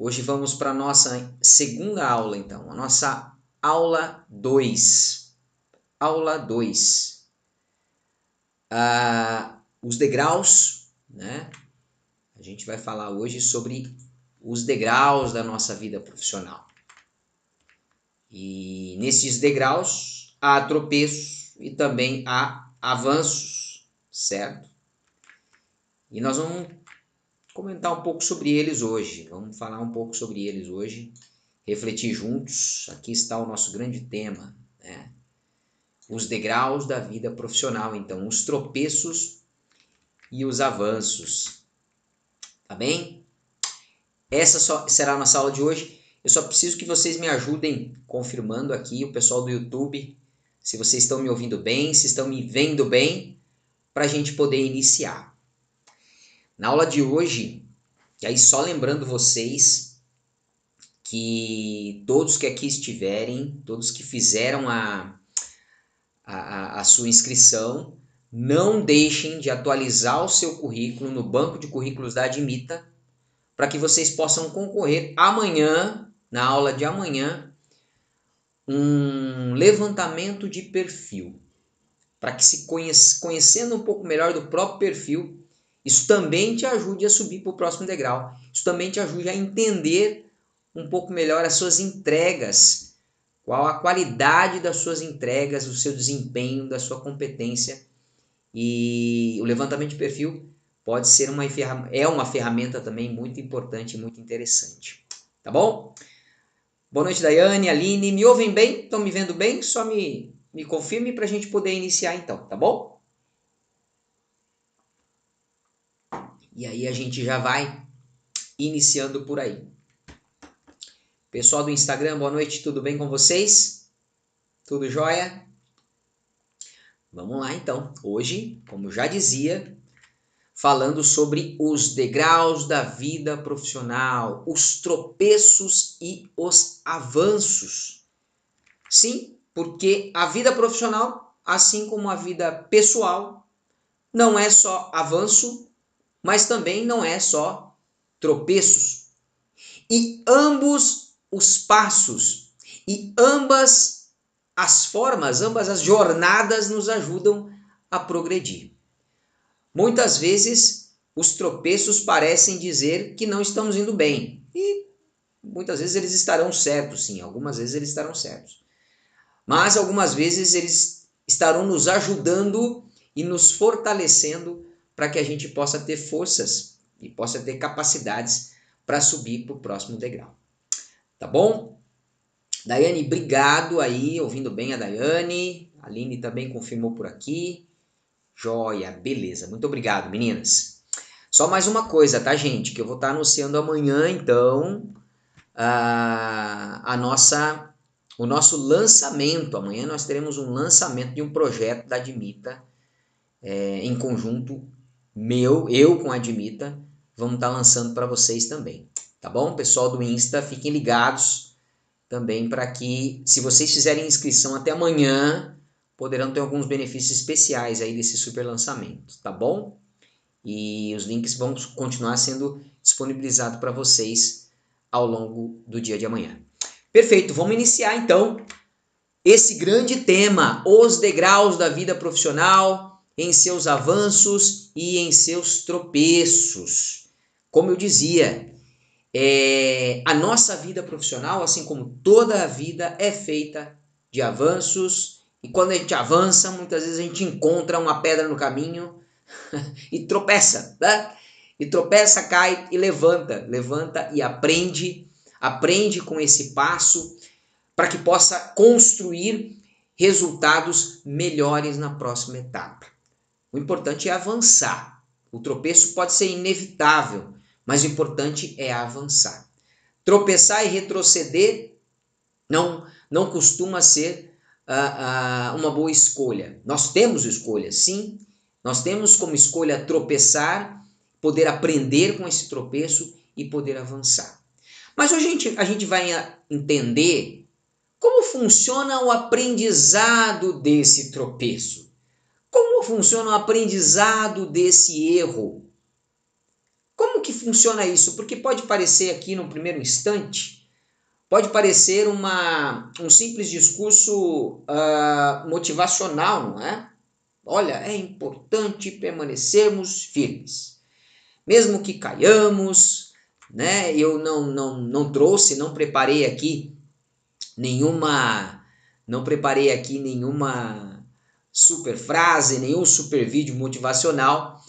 Hoje vamos para a nossa segunda aula, então, a nossa aula 2. Aula 2. Os degraus, né? A gente vai falar hoje sobre os degraus da nossa vida profissional. E nesses degraus há tropeços e também há avanços, certo? E nós vamos comentar um pouco sobre eles hoje. Vamos falar um pouco sobre eles hoje, refletir juntos. Aqui está o nosso grande tema, né? Os degraus da vida profissional, então, os tropeços e os avanços. Tá bem? Essa será a nossa aula de hoje. Eu só preciso que vocês me ajudem confirmando aqui, o pessoal do YouTube, se vocês estão me ouvindo bem, se estão me vendo bem, para a gente poder iniciar. Na aula de hoje, e aí só lembrando vocês que todos que aqui estiverem, todos que fizeram a sua inscrição, não deixem de atualizar o seu currículo no banco de currículos da Admita, para que vocês possam concorrer amanhã, na aula de amanhã, um levantamento de perfil. Para que conhecendo um pouco melhor do próprio perfil, isso também te ajude a subir para o próximo degrau. Isso também te ajude a entender um pouco melhor as suas entregas, qual a qualidade das suas entregas, o seu desempenho, da sua competência. E o levantamento de perfil pode ser uma ferramenta também muito importante e muito interessante. Tá bom? Boa noite, Daiane, Aline. Me ouvem bem? Estão me vendo bem? Só me confirme para a gente poder iniciar então, tá bom? E aí a gente já vai iniciando por aí. Pessoal do Instagram, boa noite, tudo bem com vocês? Tudo jóia? Vamos lá então. Hoje, como já dizia, falando sobre os degraus da vida profissional, os tropeços e os avanços. Sim, porque a vida profissional, assim como a vida pessoal, não é só avanço, mas também não é só tropeços. E ambos os passos e ambas as formas, ambas as jornadas nos ajudam a progredir. Muitas vezes os tropeços parecem dizer que não estamos indo bem. E muitas vezes eles estarão certos, sim, algumas vezes eles estarão certos. Mas algumas vezes eles estarão nos ajudando e nos fortalecendo para que a gente possa ter forças e possa ter capacidades para subir para o próximo degrau. Tá bom? Daiane, obrigado aí, ouvindo bem a Daiane. A Aline também confirmou por aqui. Joia, beleza. Muito obrigado, meninas. Só mais uma coisa, tá, gente? Que eu vou estar anunciando amanhã, então, o nosso lançamento. Amanhã nós teremos um lançamento de um projeto da Admita, em conjunto eu com a Admita, vamos estar lançando para vocês também. Tá bom? Pessoal do Insta, fiquem ligados também para que, se vocês fizerem inscrição até amanhã, poderão ter alguns benefícios especiais aí desse super lançamento, tá bom? E os links vão continuar sendo disponibilizados para vocês ao longo do dia de amanhã. Perfeito, vamos iniciar então esse grande tema, os degraus da vida profissional, em seus avanços e em seus tropeços. Como eu dizia, a nossa vida profissional, assim como toda a vida, é feita de avanços, e quando a gente avança, muitas vezes a gente encontra uma pedra no caminho e tropeça, né? E tropeça, cai e levanta e aprende com esse passo para que possa construir resultados melhores na próxima etapa. O importante é avançar. O tropeço pode ser inevitável, mas o importante é avançar. Tropeçar e retroceder não costuma ser uma boa escolha. Nós temos escolhas, sim. Nós temos como escolha tropeçar, poder aprender com esse tropeço e poder avançar. Mas hoje a gente vai entender como funciona o aprendizado desse tropeço. Como funciona o aprendizado desse erro? Como que funciona isso? Porque pode parecer aqui no primeiro instante, pode parecer um simples discurso motivacional, não é? Olha, é importante permanecermos firmes. Mesmo que caiamos, né? Eu não trouxe, não preparei aqui nenhuma super frase, nenhum super vídeo motivacional.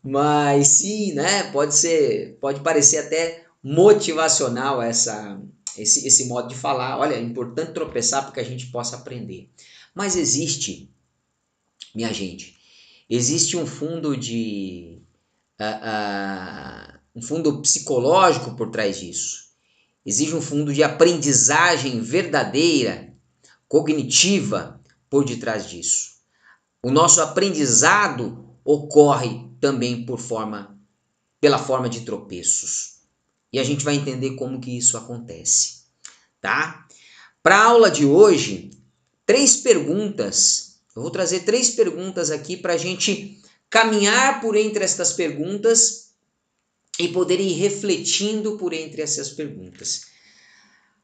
Mas sim, né? Pode parecer até motivacional esse modo de falar. Olha, é importante tropeçar para que a gente possa aprender. Mas existe, minha gente, existe um fundo um fundo psicológico por trás disso. Existe um fundo de aprendizagem verdadeira, cognitiva por detrás disso. O nosso aprendizado ocorre também pela forma de tropeços. E a gente vai entender como que isso acontece, tá? Para a aula de hoje, 3 perguntas. Eu vou trazer 3 perguntas aqui para a gente caminhar por entre estas perguntas e poder ir refletindo por entre essas perguntas.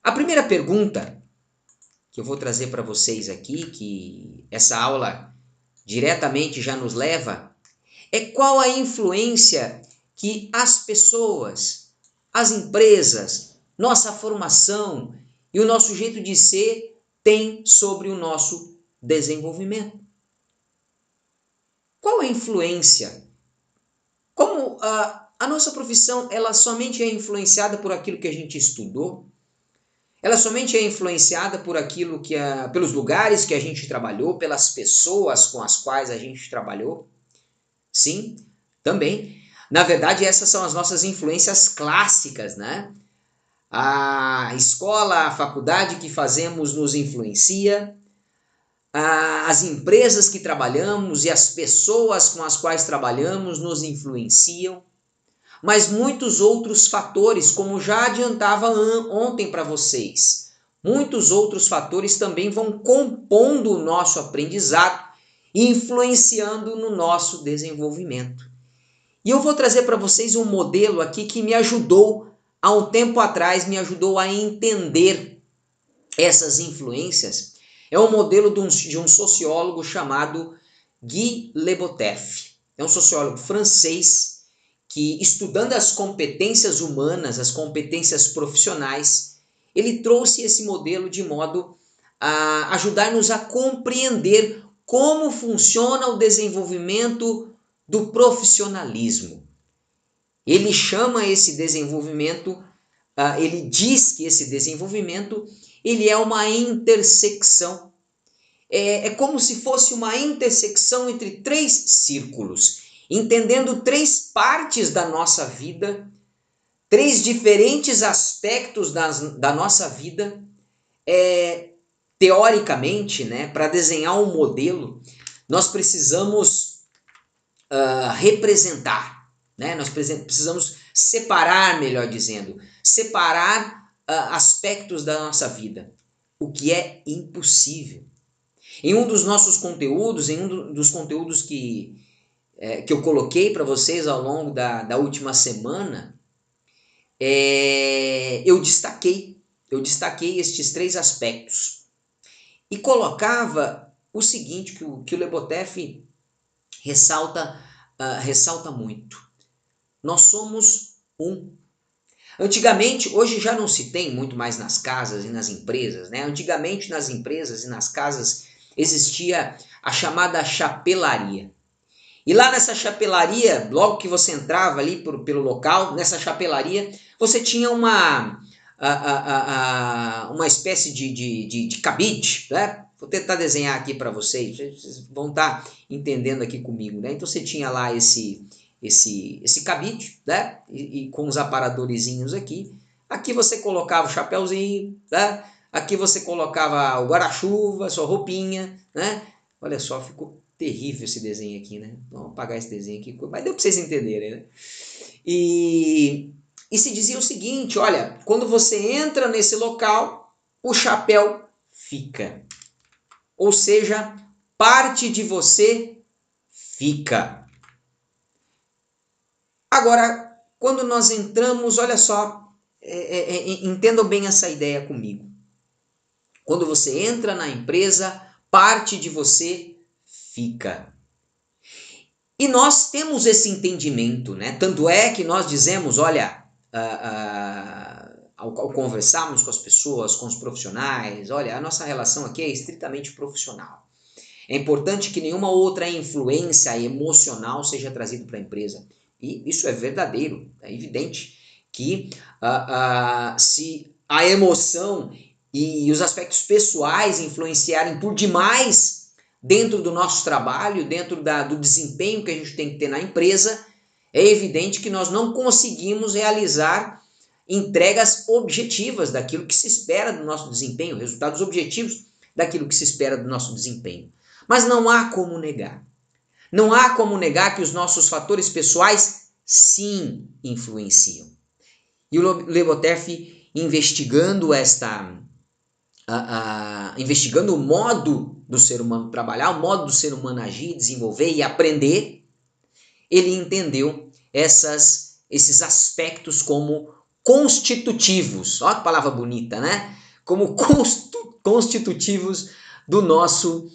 A primeira pergunta que eu vou trazer para vocês aqui, que essa aula diretamente já nos leva, é qual a influência que as pessoas, as empresas, nossa formação e o nosso jeito de ser tem sobre o nosso desenvolvimento. Qual a influência? Como a nossa profissão ela somente é influenciada por aquilo que a gente estudou? Ela somente é influenciada por aquilo pelos lugares que a gente trabalhou, pelas pessoas com as quais a gente trabalhou? Sim, também. Na verdade, essas são as nossas influências clássicas, né? A escola, a faculdade que fazemos nos influencia, as empresas que trabalhamos e as pessoas com as quais trabalhamos nos influenciam, mas muitos outros fatores, como já adiantava ontem para vocês, muitos outros fatores também vão compondo o nosso aprendizado e influenciando no nosso desenvolvimento. E eu vou trazer para vocês um modelo aqui que me ajudou, há um tempo atrás, me ajudou a entender essas influências. É um modelo de um sociólogo chamado Guy Leboteff. É um sociólogo francês que, estudando as competências humanas, as competências profissionais, ele trouxe esse modelo de modo a ajudar-nos a compreender como funciona o desenvolvimento do profissionalismo. Ele chama esse desenvolvimento, ele diz que esse desenvolvimento ele é uma intersecção. É como se fosse uma intersecção entre 3 círculos, entendendo 3 partes da nossa vida, 3 diferentes aspectos da nossa vida. Teoricamente, né, para desenhar um modelo, nós precisamos representar, né? Nós precisamos separar, melhor dizendo, separar aspectos da nossa vida, o que é impossível. Em um dos nossos conteúdos, em um dos conteúdos que eu coloquei para vocês ao longo da última semana, eu destaquei estes 3 aspectos e colocava o seguinte, que o Leboteff ressalta muito. Nós somos um. Antigamente, hoje já não se tem muito mais nas casas e nas empresas, né? Antigamente nas empresas e nas casas existia a chamada chapelaria. E lá nessa chapelaria, logo que você entrava ali pelo local, nessa chapelaria, você tinha uma espécie de cabide, né? Vou tentar desenhar aqui para vocês vão estar entendendo aqui comigo, né? Então você tinha lá esse cabide, né? E com os aparadorzinhos aqui. Aqui você colocava o chapéuzinho, né? Aqui você colocava o guarda-chuva, sua roupinha, né? Olha só, ficou terrível esse desenho aqui, né? Vamos apagar esse desenho aqui, mas deu para vocês entenderem, né? E se dizia o seguinte, olha, quando você entra nesse local, o chapéu fica. Ou seja, parte de você fica. Agora, quando nós entramos, olha só, entendam bem essa ideia comigo. Quando você entra na empresa, parte de você fica. E nós temos esse entendimento, né? Tanto é que nós dizemos, olha, ao conversarmos com as pessoas, com os profissionais, olha, a nossa relação aqui é estritamente profissional. É importante que nenhuma outra influência emocional seja trazida para a empresa. E isso é verdadeiro, é evidente que se a emoção e os aspectos pessoais influenciarem por demais dentro do nosso trabalho, dentro do desempenho que a gente tem que ter na empresa, é evidente que nós não conseguimos realizar entregas objetivas daquilo que se espera do nosso desempenho, resultados objetivos daquilo que se espera do nosso desempenho. Mas não há como negar. Não há como negar que os nossos fatores pessoais sim influenciam. E o Le Boteff, investigando investigando o modo do ser humano trabalhar, o modo do ser humano agir, desenvolver e aprender, ele entendeu esses aspectos como constitutivos. Olha que palavra bonita, né? Como constitutivos do nosso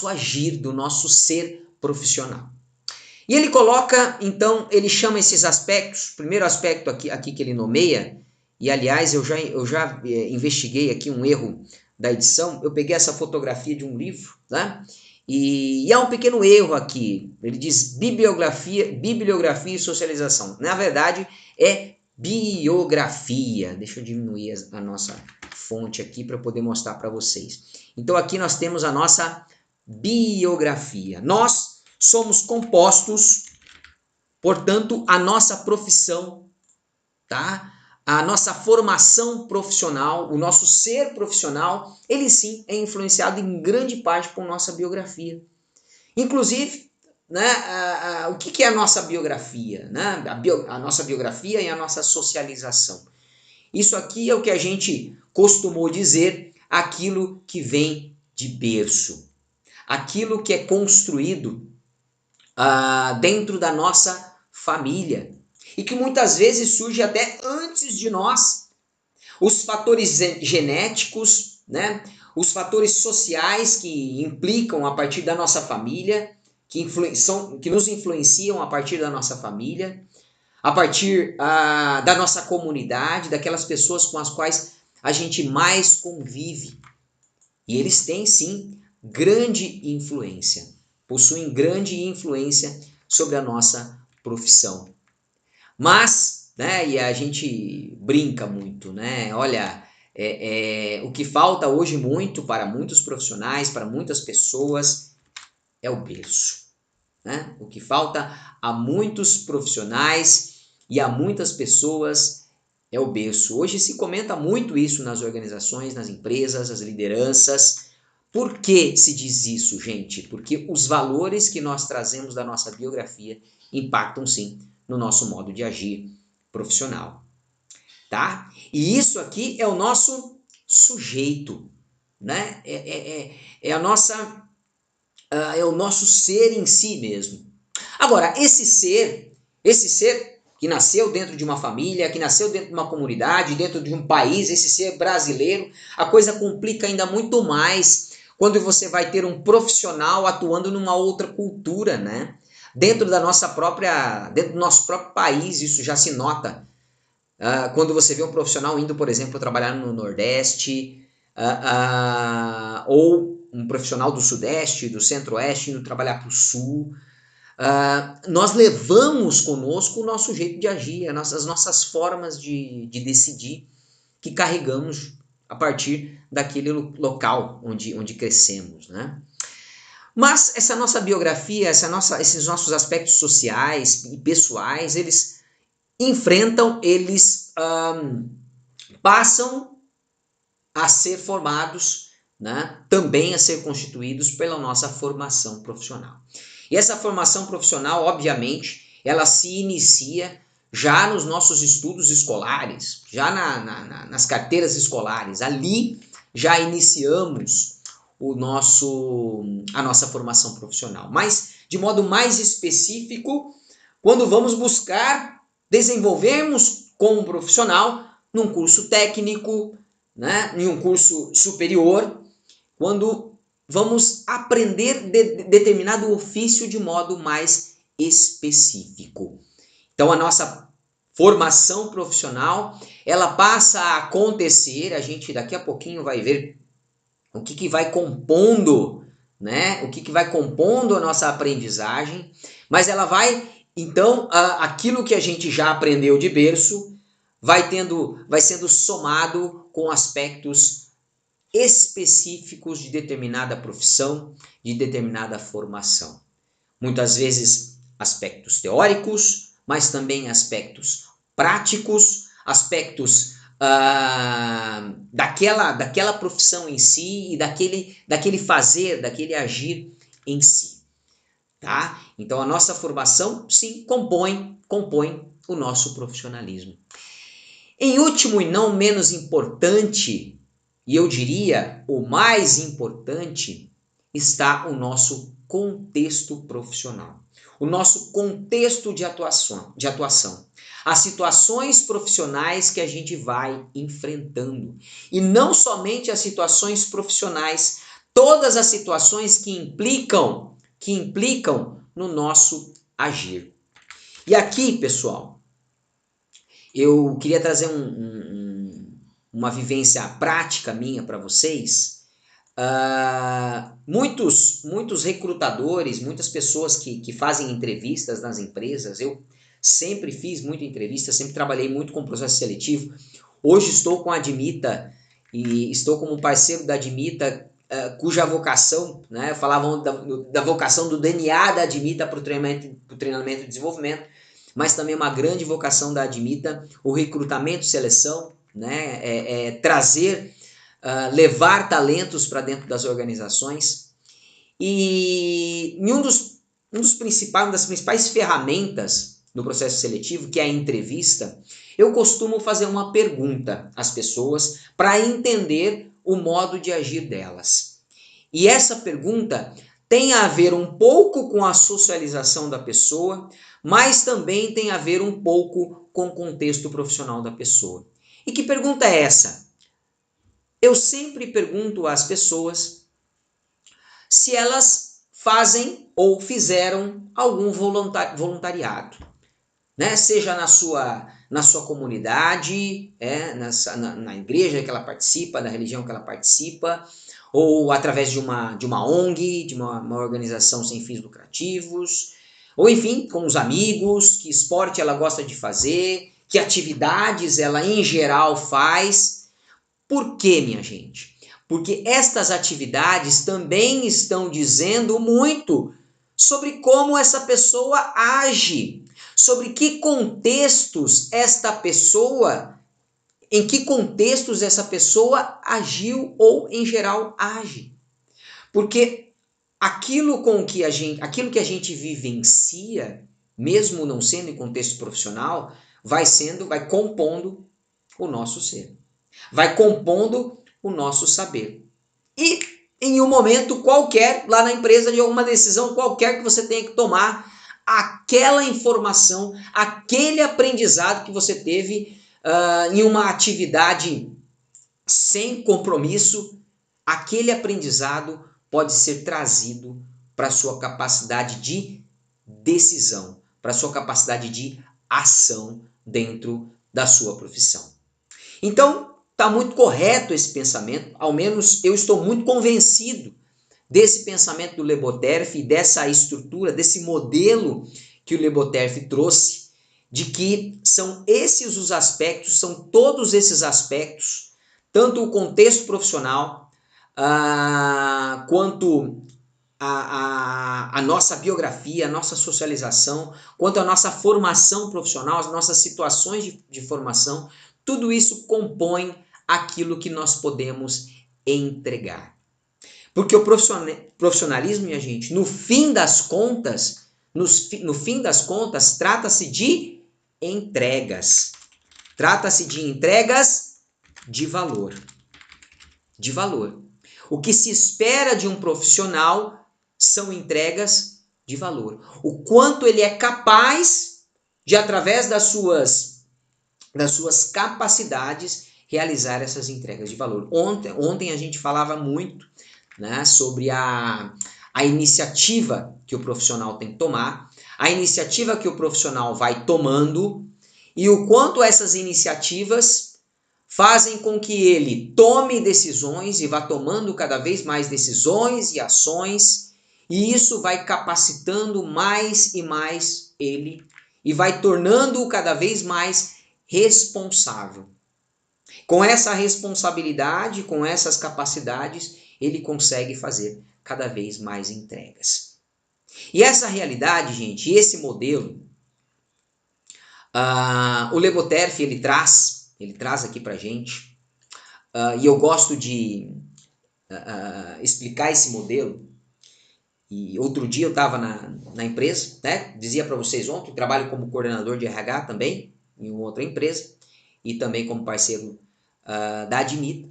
agir, do nosso ser profissional. E ele coloca, então, ele chama esses aspectos, primeiro aspecto aqui que ele nomeia, e aliás eu já investiguei aqui um erro da edição, eu peguei essa fotografia de um livro, né? E há um pequeno erro aqui, ele diz bibliografia e socialização. Na verdade, é biografia. Deixa eu diminuir a nossa fonte aqui para poder mostrar para vocês. Então aqui nós temos a nossa biografia. Nós somos compostos, portanto, a nossa profissão, tá? A nossa formação profissional, o nosso ser profissional, ele sim é influenciado em grande parte por nossa biografia. Inclusive, né, o que é a nossa biografia? Né? A nossa biografia e a nossa socialização. Isso aqui é o que a gente costumou dizer, aquilo que vem de berço. Aquilo que é construído dentro da nossa família. E que muitas vezes surge até antes de nós. Os fatores genéticos, né? Os fatores sociais que implicam a partir da nossa família, que nos influenciam a partir da nossa família, a partir da nossa comunidade, daquelas pessoas com as quais a gente mais convive. E eles têm, sim, grande influência, possuem grande influência sobre a nossa profissão. Mas, né, e a gente brinca muito, né? Olha, o que falta hoje muito para muitos profissionais, para muitas pessoas, é o berço. Né? O que falta a muitos profissionais e a muitas pessoas é o berço. Hoje se comenta muito isso nas organizações, nas empresas, as lideranças. Por que se diz isso, gente? Porque os valores que nós trazemos da nossa biografia impactam sim no nosso modo de agir profissional, tá? E isso aqui é o nosso sujeito, né? É o nosso ser em si mesmo. Agora, esse ser que nasceu dentro de uma família, que nasceu dentro de uma comunidade, dentro de um país, esse ser brasileiro, a coisa complica ainda muito mais quando você vai ter um profissional atuando numa outra cultura, né? Dentro do nosso próprio país, isso já se nota. Quando você vê um profissional indo, por exemplo, trabalhar no Nordeste, ou um profissional do Sudeste, do Centro-Oeste, indo trabalhar para o Sul, nós levamos conosco o nosso jeito de agir, as nossas formas de decidir, que carregamos a partir daquele local onde crescemos, né? Mas essa nossa biografia, esses nossos aspectos sociais e pessoais, eles passam a ser formados, né, também a ser constituídos pela nossa formação profissional. E essa formação profissional, obviamente, ela se inicia já nos nossos estudos escolares, já nas carteiras escolares. Ali já iniciamos a nossa formação profissional. Mas, de modo mais específico, quando vamos buscar desenvolvermos como profissional num curso técnico, né, em um curso superior, quando vamos aprender determinado ofício de modo mais específico. Então, a nossa formação profissional, ela passa a acontecer, a gente daqui a pouquinho vai ver o que vai compondo, né? O que vai compondo a nossa aprendizagem, mas ela vai, então, aquilo que a gente já aprendeu de berço, vai sendo somado com aspectos específicos de determinada profissão, de determinada formação. Muitas vezes aspectos teóricos, mas também aspectos práticos, aspectos daquela profissão em si e daquele fazer, daquele agir em si. Tá? Então a nossa formação, sim, compõe o nosso profissionalismo. Em último e não menos importante, e eu diria o mais importante, está o nosso contexto profissional. O nosso contexto de atuação. As situações profissionais que a gente vai enfrentando. E não somente as situações profissionais, todas as situações que implicam no nosso agir. E aqui, pessoal, eu queria trazer uma vivência prática minha para vocês. Muitos recrutadores, muitas pessoas que fazem entrevistas nas empresas, eu sempre fiz muita entrevista, sempre trabalhei muito com processo seletivo. Hoje estou com a Admita e estou como parceiro da Admita, cuja vocação, né, falavam da vocação do DNA da Admita para o treinamento e desenvolvimento, mas também uma grande vocação da Admita, o recrutamento e seleção, né, trazer, levar talentos para dentro das organizações. E uma das principais ferramentas no processo seletivo, que é a entrevista, eu costumo fazer uma pergunta às pessoas para entender o modo de agir delas. E essa pergunta tem a ver um pouco com a socialização da pessoa, mas também tem a ver um pouco com o contexto profissional da pessoa. E que pergunta é essa? Eu sempre pergunto às pessoas se elas fazem ou fizeram algum voluntariado, né? Seja na sua comunidade, na igreja que ela participa, da religião que ela participa, ou através de uma ONG, de uma organização sem fins lucrativos, ou enfim, com os amigos, que esporte ela gosta de fazer, que atividades ela em geral faz. Por quê, minha gente? Porque estas atividades também estão dizendo muito sobre como essa pessoa age, sobre que contextos em que contextos essa pessoa agiu ou em geral age. Porque aquilo que a gente vivencia, mesmo não sendo em contexto profissional, vai compondo o nosso ser. Vai compondo o nosso saber. E em um momento qualquer, lá na empresa, de alguma decisão qualquer que você tenha que tomar, aquela informação, aquele aprendizado que você teve em uma atividade sem compromisso, aquele aprendizado pode ser trazido para a sua capacidade de decisão, para a sua capacidade de ação dentro da sua profissão. Então, está muito correto esse pensamento, ao menos eu estou muito convencido desse pensamento do Le Botterff e dessa estrutura, desse modelo que o Le Botterff trouxe, de que são esses os aspectos, são todos esses aspectos, tanto o contexto profissional, quanto a nossa biografia, a nossa socialização, quanto a nossa formação profissional, as nossas situações de formação, tudo isso compõe aquilo que nós podemos entregar. Porque o profissionalismo, minha gente, no fim das contas, trata-se de entregas. Trata-se de entregas de valor. De valor. O que se espera de um profissional são entregas de valor. O quanto ele é capaz de através das suas capacidades, realizar essas entregas de valor. Ontem a gente falava muito, né, sobre a iniciativa que o profissional tem que tomar, a iniciativa que o profissional vai tomando e o quanto essas iniciativas fazem com que ele tome decisões e vá tomando cada vez mais decisões e ações, e isso vai capacitando mais e mais ele e vai tornando-o cada vez mais responsável. Com essa responsabilidade, com essas capacidades, ele consegue fazer cada vez mais entregas. E essa realidade, gente, esse modelo, o Leboterf ele traz aqui pra gente, e eu gosto de explicar esse modelo. E outro dia eu estava na empresa, né? Dizia para vocês ontem, trabalho como coordenador de RH também, em outra empresa, e também como parceiro da Admita.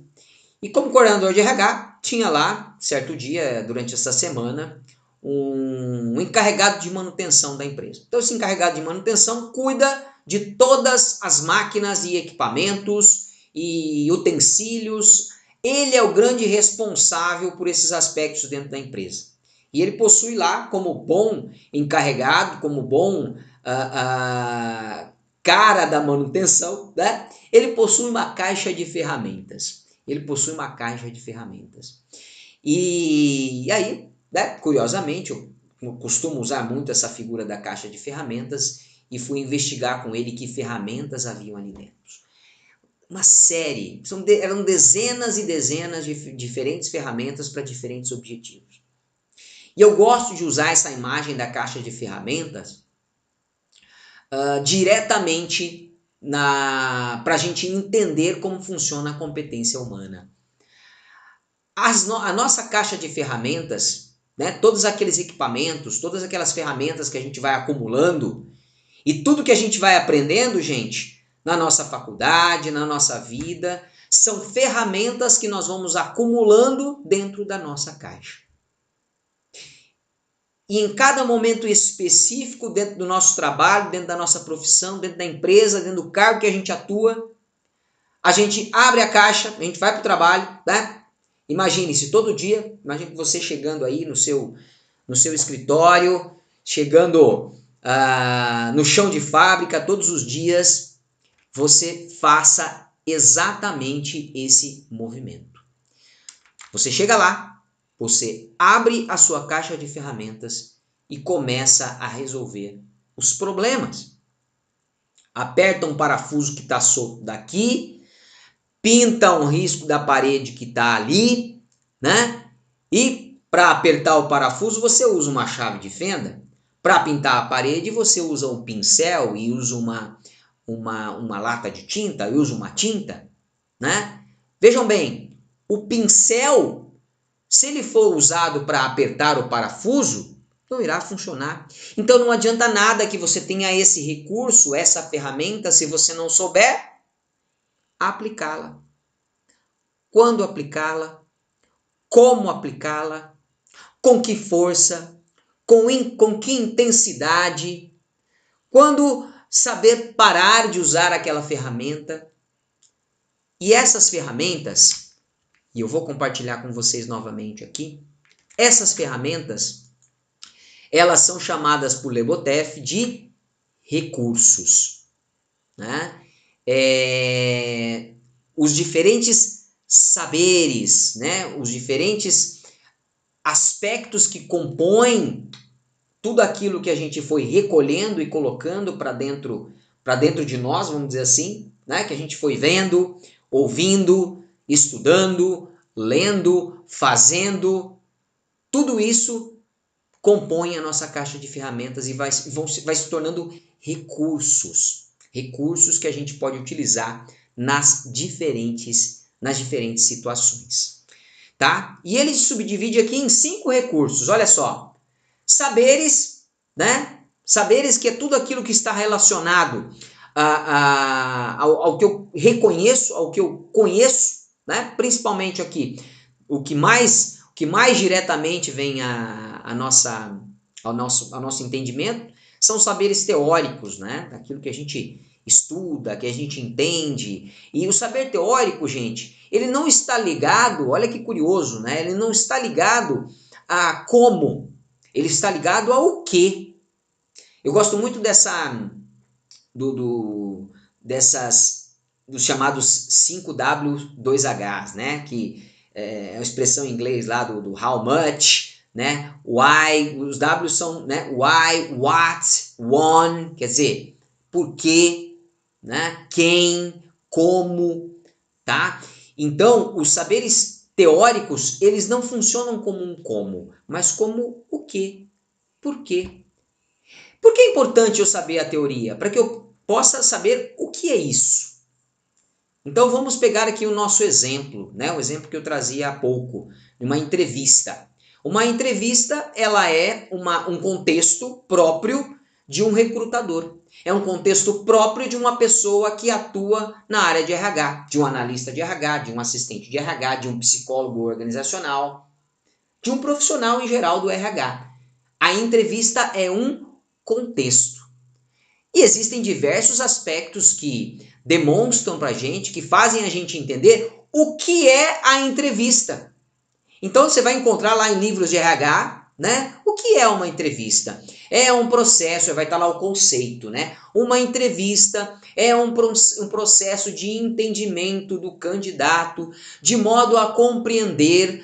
E como coordenador de RH, tinha lá, certo dia, durante essa semana, um encarregado de manutenção da empresa. Então, esse encarregado de manutenção cuida de todas as máquinas e equipamentos e utensílios. Ele é o grande responsável por esses aspectos dentro da empresa. E ele possui lá, como bom encarregado, como bom cara da manutenção, né? Ele possui uma caixa de ferramentas. E aí, né, curiosamente, eu costumo usar muito essa figura da caixa de ferramentas e fui investigar com ele que ferramentas haviam ali dentro. Uma série, eram dezenas e dezenas de diferentes ferramentas para diferentes objetivos. E eu gosto de usar essa imagem da caixa de ferramentas diretamente para a gente entender como funciona a competência humana. A nossa caixa de ferramentas, né, todos aqueles equipamentos, todas aquelas ferramentas que a gente vai acumulando e tudo que a gente vai aprendendo, gente, na nossa faculdade, na nossa vida, são ferramentas que nós vamos acumulando dentro da nossa caixa. E em cada momento específico dentro do nosso trabalho, dentro da nossa profissão, dentro da empresa, dentro do cargo que a gente atua, a gente abre a caixa, a gente vai para o trabalho, né? Imagine que você chegando aí no seu escritório, chegando no chão de fábrica todos os dias, você faça exatamente esse movimento. Você chega lá, você abre a sua caixa de ferramentas e começa a resolver os problemas. Aperta um parafuso que está solto daqui, pinta um risco da parede que está ali, né? E para apertar o parafuso você usa uma chave de fenda. Para pintar a parede você usa um pincel e usa uma lata de tinta, e usa uma tinta, né? Vejam bem, o pincel, se ele for usado para apertar o parafuso, não irá funcionar. Então não adianta nada que você tenha esse recurso, essa ferramenta, se você não souber aplicá-la. Quando aplicá-la? Como aplicá-la? Com que força? Com que intensidade? Quando saber parar de usar aquela ferramenta? E essas ferramentas, e eu vou compartilhar com vocês novamente aqui, essas ferramentas, elas são chamadas por Leboterf de recursos, né? Os diferentes saberes, né? Os diferentes aspectos que compõem tudo aquilo que a gente foi recolhendo e colocando para dentro de nós, vamos dizer assim, né? Que a gente foi vendo, ouvindo, estudando, lendo, fazendo, tudo isso compõe a nossa caixa de ferramentas e vai se tornando recursos que a gente pode utilizar nas diferentes situações, tá? E ele se subdivide aqui em 5 recursos, olha só. Saberes, né? Saberes que é tudo aquilo que está relacionado ao que eu reconheço, ao que eu conheço, né? Principalmente aqui, o que mais diretamente vem ao nosso entendimento são saberes teóricos, né? Daquilo que a gente estuda, que a gente entende. E o saber teórico, gente, ele não está ligado, olha que curioso, né? Ele não está ligado a como, ele está ligado ao que. Eu gosto muito dos chamados 5W 2Hs, né? Que é uma expressão em inglês lá do how much, né? Why, os W são, né? Why, what, when, quer dizer, por quê, né? Quem, como, tá? Então, os saberes teóricos, eles não funcionam como um como, mas como o quê, por quê. Por que é importante eu saber a teoria? Para que eu possa saber o que é isso. Então vamos pegar aqui o nosso exemplo, né? O exemplo que eu trazia há pouco, uma entrevista. Uma entrevista, ela é um contexto próprio de um recrutador. É um contexto próprio de uma pessoa que atua na área de RH, de um analista de RH, de um assistente de RH, de um psicólogo organizacional, de um profissional em geral do RH. A entrevista é um contexto. E existem diversos aspectos que demonstram para a gente, que fazem a gente entender o que é a entrevista. Então você vai encontrar lá em livros de RH, né? O que é uma entrevista? É um processo, vai estar lá o conceito, né? Uma entrevista é um processo de entendimento do candidato, de modo a compreender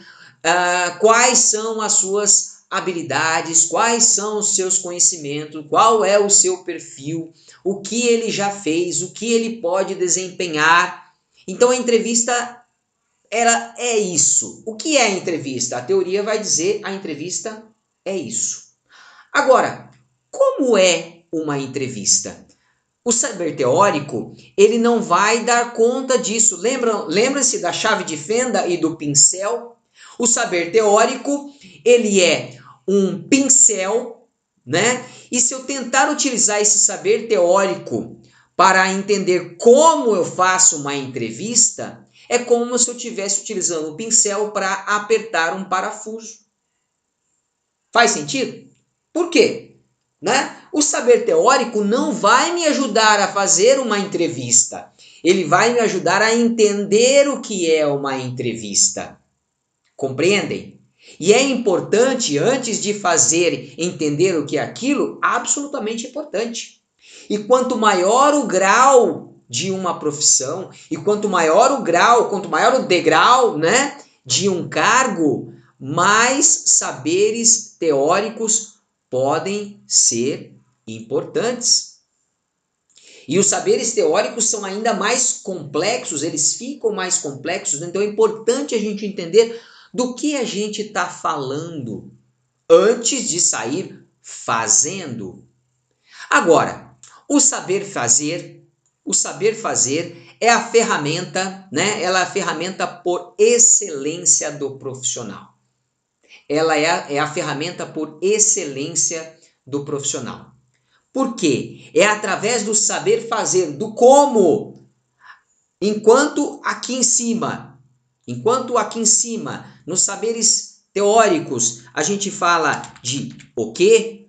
quais são as suas habilidades, quais são os seus conhecimentos, qual é o seu perfil, o que ele já fez, o que ele pode desempenhar. Então a entrevista, ela é isso. O que é a entrevista? A teoria vai dizer a entrevista é isso. Agora, como é uma entrevista? O saber teórico, ele não vai dar conta disso. Lembra-se da chave de fenda e do pincel? O saber teórico, ele é um pincel, né? E se eu tentar utilizar esse saber teórico para entender como eu faço uma entrevista, é como se eu estivesse utilizando o pincel para apertar um parafuso. Faz sentido? Por quê? Né? O saber teórico não vai me ajudar a fazer uma entrevista. Ele vai me ajudar a entender o que é uma entrevista. Compreendem? E é importante, antes de fazer entender o que é aquilo, absolutamente importante. E quanto maior o grau de uma profissão, e quanto maior o degrau, né, de um cargo, mais saberes teóricos podem ser importantes. E os saberes teóricos são ainda mais complexos, eles ficam mais complexos, então é importante a gente entender do que a gente está falando antes de sair fazendo. Agora, o saber fazer é a ferramenta, né? Ela é a ferramenta por excelência do profissional. Ela é a ferramenta por excelência do profissional. Por quê? É através do saber fazer, do como. Enquanto aqui em cima, nos saberes teóricos, a gente fala de o quê?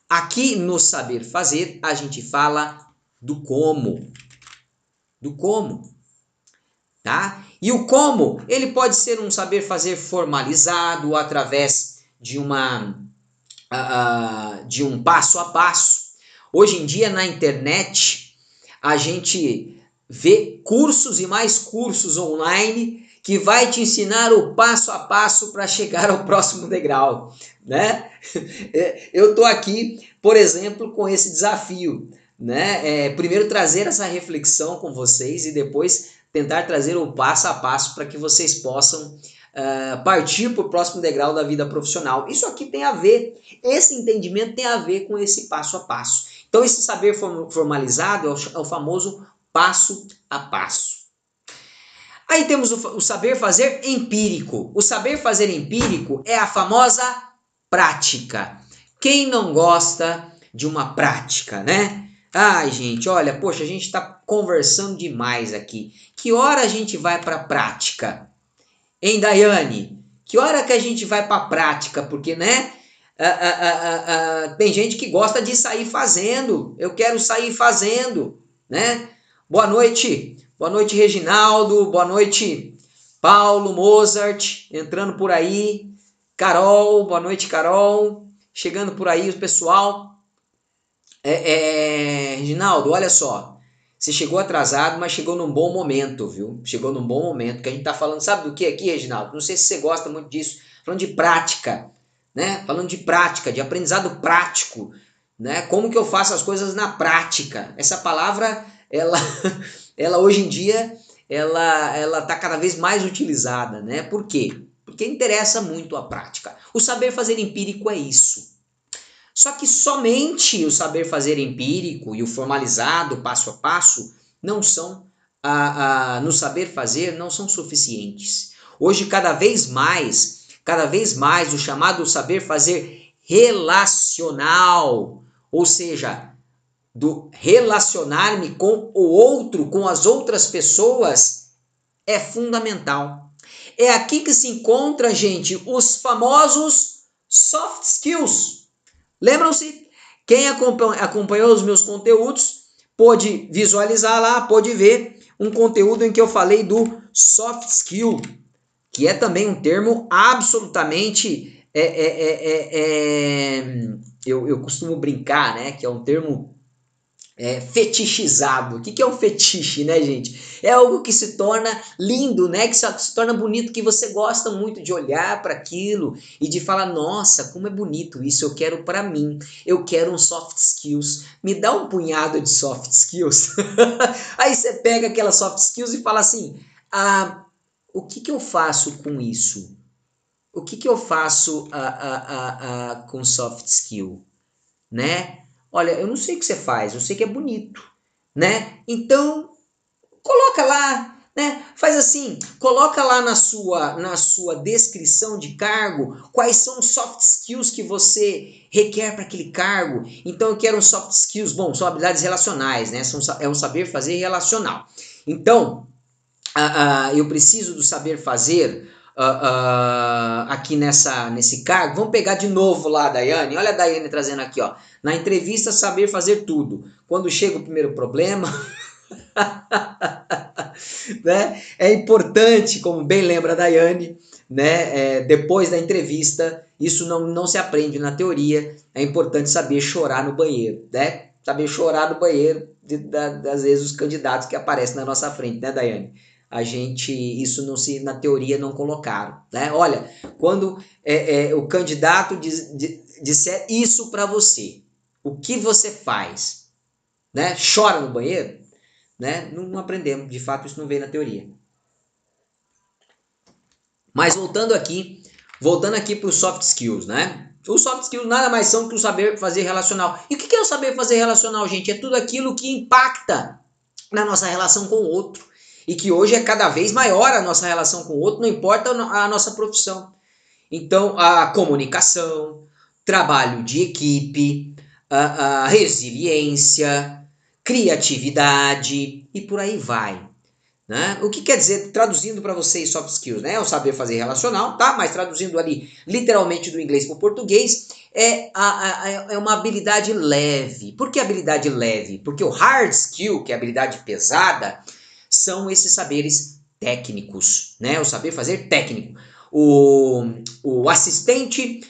Aqui no saber fazer, a gente fala do como. Do como. Tá? E o como, ele pode ser um saber fazer formalizado através de um passo a passo. Hoje em dia, na internet, a gente vê cursos e mais cursos online que vai te ensinar o passo a passo para chegar ao próximo degrau, né? Eu estou aqui, por exemplo, com esse desafio, né? Primeiro trazer essa reflexão com vocês e depois tentar trazer o passo a passo para que vocês possam partir para o próximo degrau da vida profissional. Isso aqui tem a ver, esse entendimento tem a ver com esse passo a passo. Então esse saber formalizado é o famoso passo a passo. Aí temos o saber fazer empírico. O saber fazer empírico é a famosa prática. Quem não gosta de uma prática, né? Ai, gente, olha, poxa, a gente está conversando demais aqui. Que hora a gente vai para a prática? Hein, Daiane? Que hora que a gente vai para a prática? Porque, né? Tem gente que gosta de sair fazendo. Eu quero sair fazendo, né? Boa noite, Reginaldo. Boa noite, Paulo Mozart, entrando por aí. Carol, boa noite, Carol. Chegando por aí o pessoal. Reginaldo, olha só. Você chegou atrasado, mas chegou num bom momento, viu? Chegou num bom momento, que a gente tá falando, sabe do que aqui, Reginaldo? Não sei se você gosta muito disso. Falando de prática, né? Falando de prática, de aprendizado prático, né? Como que eu faço as coisas na prática? Essa palavra, ela hoje em dia, ela tá cada vez mais utilizada, né? Por quê? Porque interessa muito a prática. O saber fazer empírico é isso. Só que somente o saber fazer empírico e o formalizado passo a passo não são, no saber fazer, não são suficientes. Hoje, cada vez mais o chamado saber fazer relacional, ou seja, do relacionar-me com o outro, com as outras pessoas, é fundamental. É aqui que se encontra, gente, os famosos soft skills. Lembram-se? Quem acompanhou os meus conteúdos pôde visualizar lá, pôde ver um conteúdo em que eu falei do soft skill, que é também um termo absolutamente eu costumo brincar, né, que é um termo fetichizado. O que é um fetiche, né, gente? É algo que se torna lindo, né? Que se torna bonito, que você gosta muito de olhar para aquilo e de falar, nossa, como é bonito isso, eu quero para mim, eu quero um soft skills, me dá um punhado de soft skills. Aí você pega aquelas soft skills e fala assim, o que eu faço com isso? O que eu faço com soft skill, né? Olha, eu não sei o que você faz, eu sei que é bonito, né? Então, coloca lá, né? Faz assim, coloca lá na sua descrição de cargo quais são os soft skills que você requer para aquele cargo. Então, eu quero um soft skills, bom, são habilidades relacionais, né? É um saber fazer relacional. Então, eu preciso do saber fazer aqui nesse cargo. Vamos pegar de novo lá a Daiane. Olha a Daiane trazendo aqui, ó. Na entrevista, saber fazer tudo. Quando chega o primeiro problema, né? É importante, como bem lembra a Daiane, né? Depois da entrevista, isso não se aprende na teoria. É importante saber chorar no banheiro, né? Saber chorar no banheiro, às vezes, os candidatos que aparecem na nossa frente, né, Daiane? Isso na teoria não colocaram, né? Olha, quando o candidato disser isso para você, o que você faz, né? Chora no banheiro, né? Não aprendemos, de fato isso não veio na teoria. Mas voltando aqui para os soft skills, né? Os soft skills nada mais são que o saber fazer relacional. E o que é o saber fazer relacional, gente? É tudo aquilo que impacta na nossa relação com o outro. E que hoje é cada vez maior a nossa relação com o outro, não importa a nossa profissão. Então, a comunicação, trabalho de equipe, a resiliência, criatividade e por aí vai. Né? O que quer dizer, traduzindo para vocês soft skills, né? É o saber fazer relacional, tá? Mas traduzindo ali literalmente do inglês para o português, é uma habilidade leve. Por que habilidade leve? Porque o hard skill, que é a habilidade pesada, são esses saberes técnicos, né? O saber fazer técnico. O assistente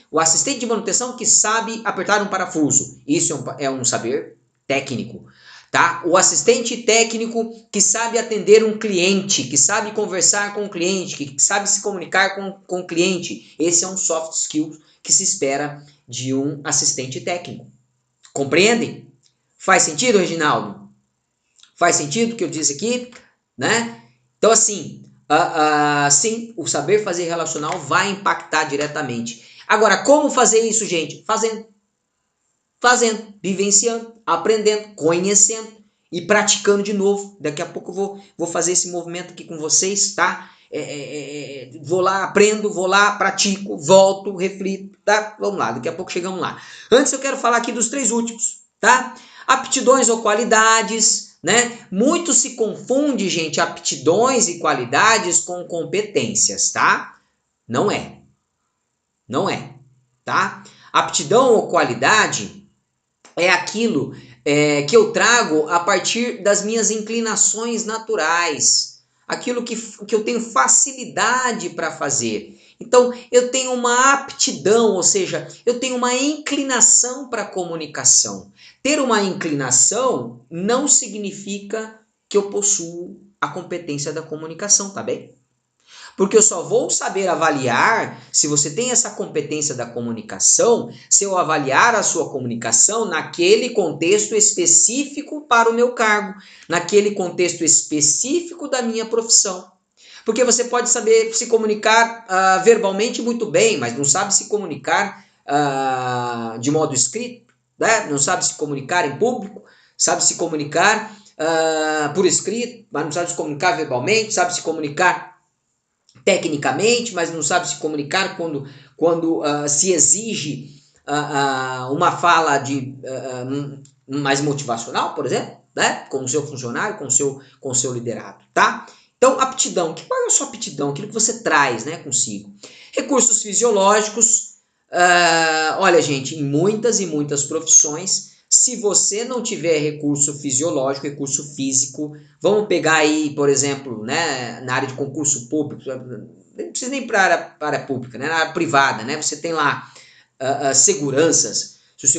de manutenção que sabe apertar um parafuso. Isso é um saber técnico. Tá? O assistente técnico que sabe atender um cliente, que sabe conversar com o cliente, que sabe se comunicar com o cliente. Esse é um soft skill que se espera de um assistente técnico. Compreendem? Faz sentido, Reginaldo? Faz sentido o que eu disse aqui? Né? Então, assim, sim, o saber fazer relacional vai impactar diretamente. Agora, como fazer isso, gente? Fazendo, vivenciando, aprendendo, conhecendo e praticando de novo. Daqui a pouco eu vou fazer esse movimento aqui com vocês, tá? Vou lá, aprendo, vou lá, pratico, volto, reflito, tá? Vamos lá, daqui a pouco chegamos lá. Antes eu quero falar aqui dos 3 últimos, tá? Aptidões ou qualidades, né? Muito se confunde, gente, aptidões e qualidades com competências, tá? Não é, tá? Aptidão ou qualidade é aquilo que eu trago a partir das minhas inclinações naturais, aquilo que eu tenho facilidade para fazer. Então, eu tenho uma aptidão, ou seja, eu tenho uma inclinação para a comunicação. Ter uma inclinação não significa que eu possuo a competência da comunicação, tá bem? Porque eu só vou saber avaliar se você tem essa competência da comunicação, se eu avaliar a sua comunicação naquele contexto específico para o meu cargo, naquele contexto específico da minha profissão. Porque você pode saber se comunicar verbalmente muito bem, mas não sabe se comunicar de modo escrito, né? Não sabe se comunicar em público, sabe se comunicar por escrito, mas não sabe se comunicar verbalmente, sabe se comunicar tecnicamente, mas não sabe se comunicar quando se exige uma fala mais motivacional, por exemplo, né? Com o seu funcionário, com o seu liderado, tá? Então, aptidão. Qual é a sua aptidão? Aquilo que você traz, né, consigo. Recursos fisiológicos. Olha, gente, em muitas e muitas profissões, se você não tiver recurso fisiológico, recurso físico, vamos pegar aí, por exemplo, né, na área de concurso público, não precisa nem para a área pública, né, na área privada, né, você tem lá seguranças. Se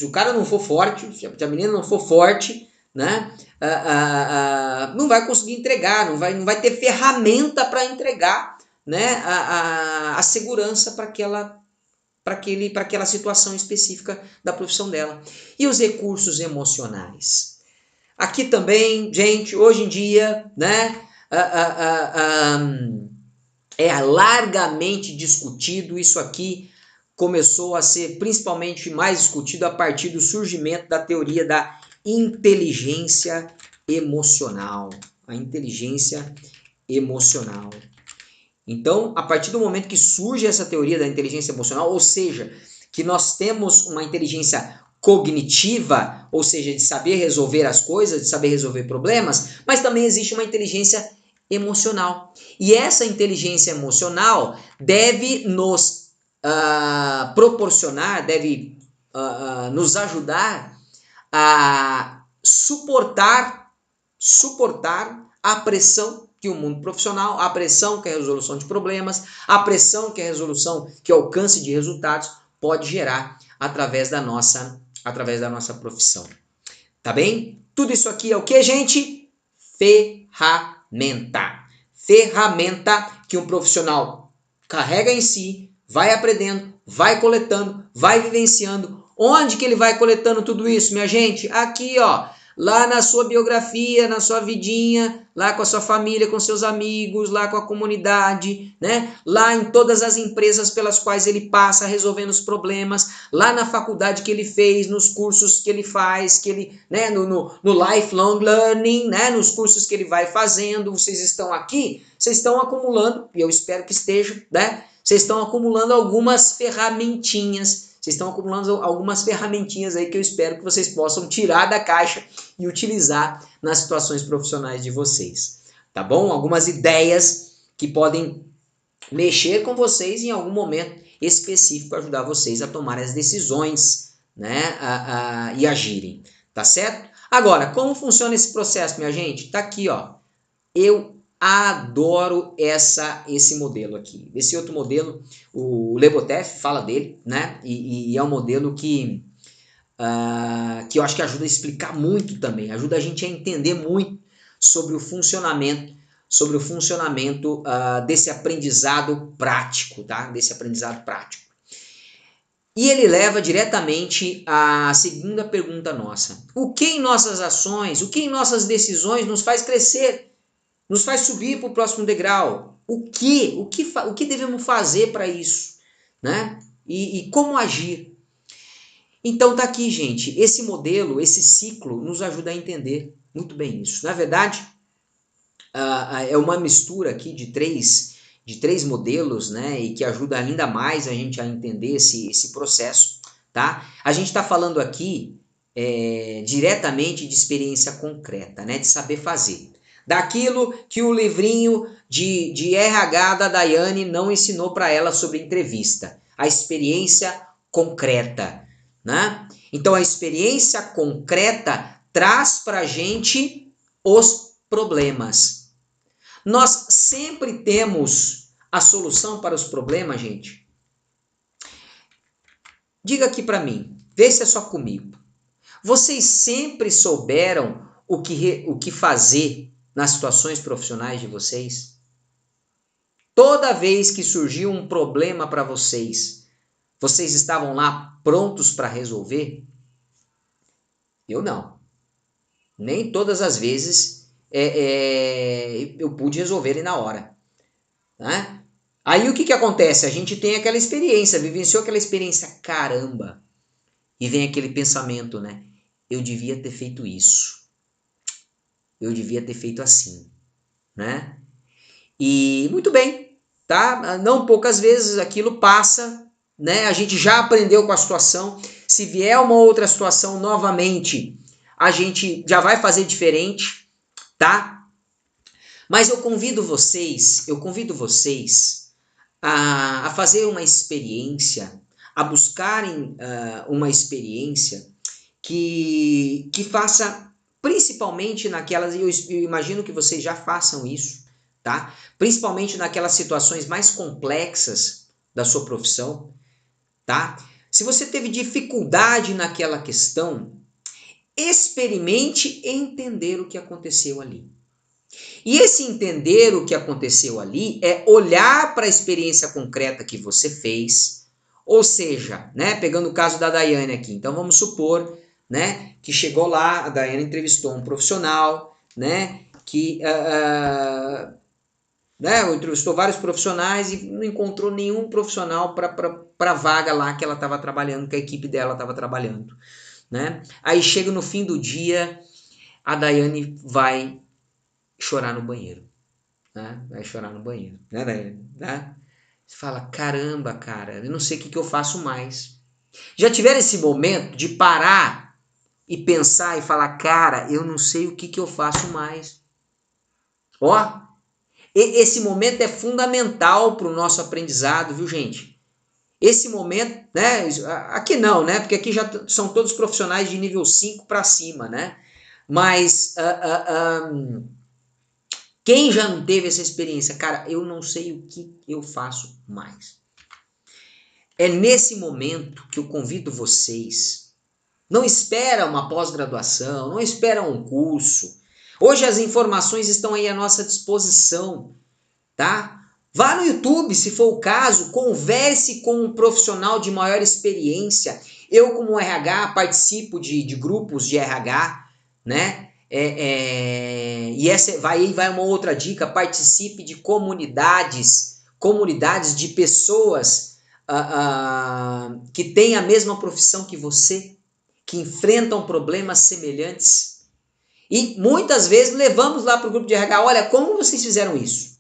o cara não for forte, se a menina não for forte, né, não vai conseguir entregar, não vai ter ferramenta para entregar, né, a segurança para aquela situação específica da profissão dela. E os recursos emocionais? Aqui também, gente, hoje em dia, né, é largamente discutido. Isso aqui começou a ser principalmente mais discutido a partir do surgimento da teoria da inteligência emocional. A inteligência emocional. Então, a partir do momento que surge essa teoria da inteligência emocional, ou seja, que nós temos uma inteligência cognitiva, ou seja, de saber resolver as coisas, de saber resolver problemas, mas também existe uma inteligência emocional. E essa inteligência emocional deve nos proporcionar, deve nos ajudar a suportar a pressão que o mundo profissional, a pressão que é a resolução de problemas, a pressão que é a resolução, que é o alcance de resultados pode gerar através da nossa profissão. Tá bem? Tudo isso aqui é o que, gente? Ferramenta. Ferramenta que um profissional carrega em si, vai aprendendo, vai coletando, vai vivenciando. Onde que ele vai coletando tudo isso, minha gente? Aqui, ó. Lá na sua biografia, na sua vidinha, lá com a sua família, com seus amigos, lá com a comunidade, né? Lá em todas as empresas pelas quais ele passa resolvendo os problemas, lá na faculdade que ele fez, nos cursos que ele faz, que ele, né? No lifelong learning, né? Nos cursos que ele vai fazendo. Vocês estão aqui, vocês estão acumulando, e eu espero que estejam, né? Vocês estão acumulando algumas ferramentinhas. Vocês estão acumulando algumas ferramentinhas aí que eu espero que vocês possam tirar da caixa e utilizar nas situações profissionais de vocês. Tá bom? Algumas ideias que podem mexer com vocês em algum momento específico, ajudar vocês a tomar as decisões, né? E agirem. Tá certo? Agora, como funciona esse processo, minha gente? Tá aqui, ó. Eu adoro esse modelo aqui. Esse outro modelo, o Lebotev fala dele, né? E é um modelo que eu acho que ajuda a explicar muito também, ajuda a gente a entender muito sobre o funcionamento desse aprendizado prático, tá? Desse aprendizado prático. E ele leva diretamente à segunda pergunta nossa. O que em nossas ações, o que em nossas decisões nos faz crescer? Nos faz subir para o próximo degrau. O que devemos fazer para isso? Né? E como agir? Então tá aqui, gente. Esse modelo, esse ciclo, nos ajuda a entender muito bem isso. Na verdade, é uma mistura aqui de três modelos, né? E que ajuda ainda mais a gente a entender esse processo. Tá? A gente está falando aqui diretamente de experiência concreta, né? De saber fazer. Daquilo que o livrinho de RH da Daiane não ensinou para ela sobre entrevista. A experiência concreta, né? Então, a experiência concreta traz para a gente os problemas. Nós sempre temos a solução para os problemas, gente. Diga aqui para mim, vê se é só comigo. Vocês sempre souberam o que fazer nas situações profissionais de vocês? Toda vez que surgiu um problema para vocês, vocês estavam lá prontos para resolver? Eu não. Nem todas as vezes eu pude resolver ele na hora, né? Aí o que acontece? A gente tem aquela experiência, vivenciou aquela experiência, caramba, e vem aquele pensamento, né? Eu devia ter feito isso, eu devia ter feito assim, né? E muito bem, tá? Não poucas vezes aquilo passa, né? A gente já aprendeu com a situação. Se vier uma outra situação novamente, a gente já vai fazer diferente, tá? Mas eu convido vocês a fazer uma experiência, a buscarem uma experiência que faça principalmente naquelas, eu imagino que vocês já façam isso, tá? Principalmente naquelas situações mais complexas da sua profissão, tá? Se você teve dificuldade naquela questão, experimente entender o que aconteceu ali. E esse entender o que aconteceu ali é olhar para a experiência concreta que você fez, ou seja, né, pegando o caso da Daiane aqui. Então vamos supor, né, que chegou lá, a Daiane entrevistou um profissional, né, que né, entrevistou vários profissionais e não encontrou nenhum profissional para a vaga lá que ela estava trabalhando, que a equipe dela estava trabalhando, né? Aí chega no fim do dia, a Daiane vai chorar no banheiro, né? Vai chorar no banheiro, né, Daiane? Né? Você fala, caramba, cara, eu não sei o que eu faço mais. Já tiveram esse momento de parar e pensar e falar, cara, eu não sei o que eu faço mais. Ó, esse momento é fundamental para o nosso aprendizado, viu, gente? Esse momento, né? Aqui não, né? Porque aqui já são todos profissionais de nível 5 para cima, né? Mas quem já não teve essa experiência? Cara, eu não sei o que eu faço mais. É nesse momento que eu convido vocês. Não espera uma pós-graduação, não espera um curso. Hoje as informações estão aí à nossa disposição, tá? Vá no YouTube, se for o caso, converse com um profissional de maior experiência. Eu, como RH, participo de grupos de RH, né? E essa vai uma outra dica, participe de comunidades de pessoas que têm a mesma profissão que você, que enfrentam problemas semelhantes. E muitas vezes levamos lá para o grupo de RH, olha, como vocês fizeram isso?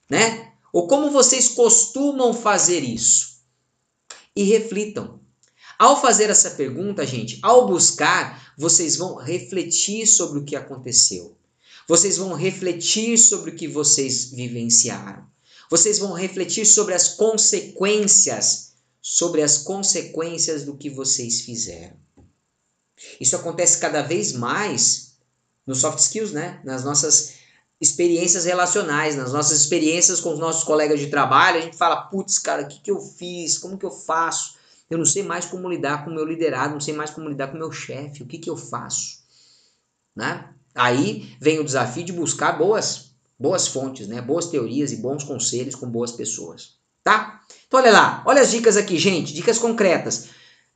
Né? Ou como vocês costumam fazer isso? E reflitam. Ao fazer essa pergunta, gente, ao buscar, vocês vão refletir sobre o que aconteceu. Vocês vão refletir sobre o que vocês vivenciaram. Vocês vão refletir sobre as consequências do que vocês fizeram. Isso acontece cada vez mais nos soft skills, né? Nas nossas experiências relacionais, nas nossas experiências com os nossos colegas de trabalho. A gente fala, putz, cara, o que eu fiz? Como que eu faço? Eu não sei mais como lidar com o meu liderado, não sei mais como lidar com o meu chefe. O que eu faço? Né? Aí vem o desafio de buscar boas fontes, né? Boas teorias e bons conselhos com boas pessoas. Tá? Então olha lá, olha as dicas aqui, gente. Dicas concretas.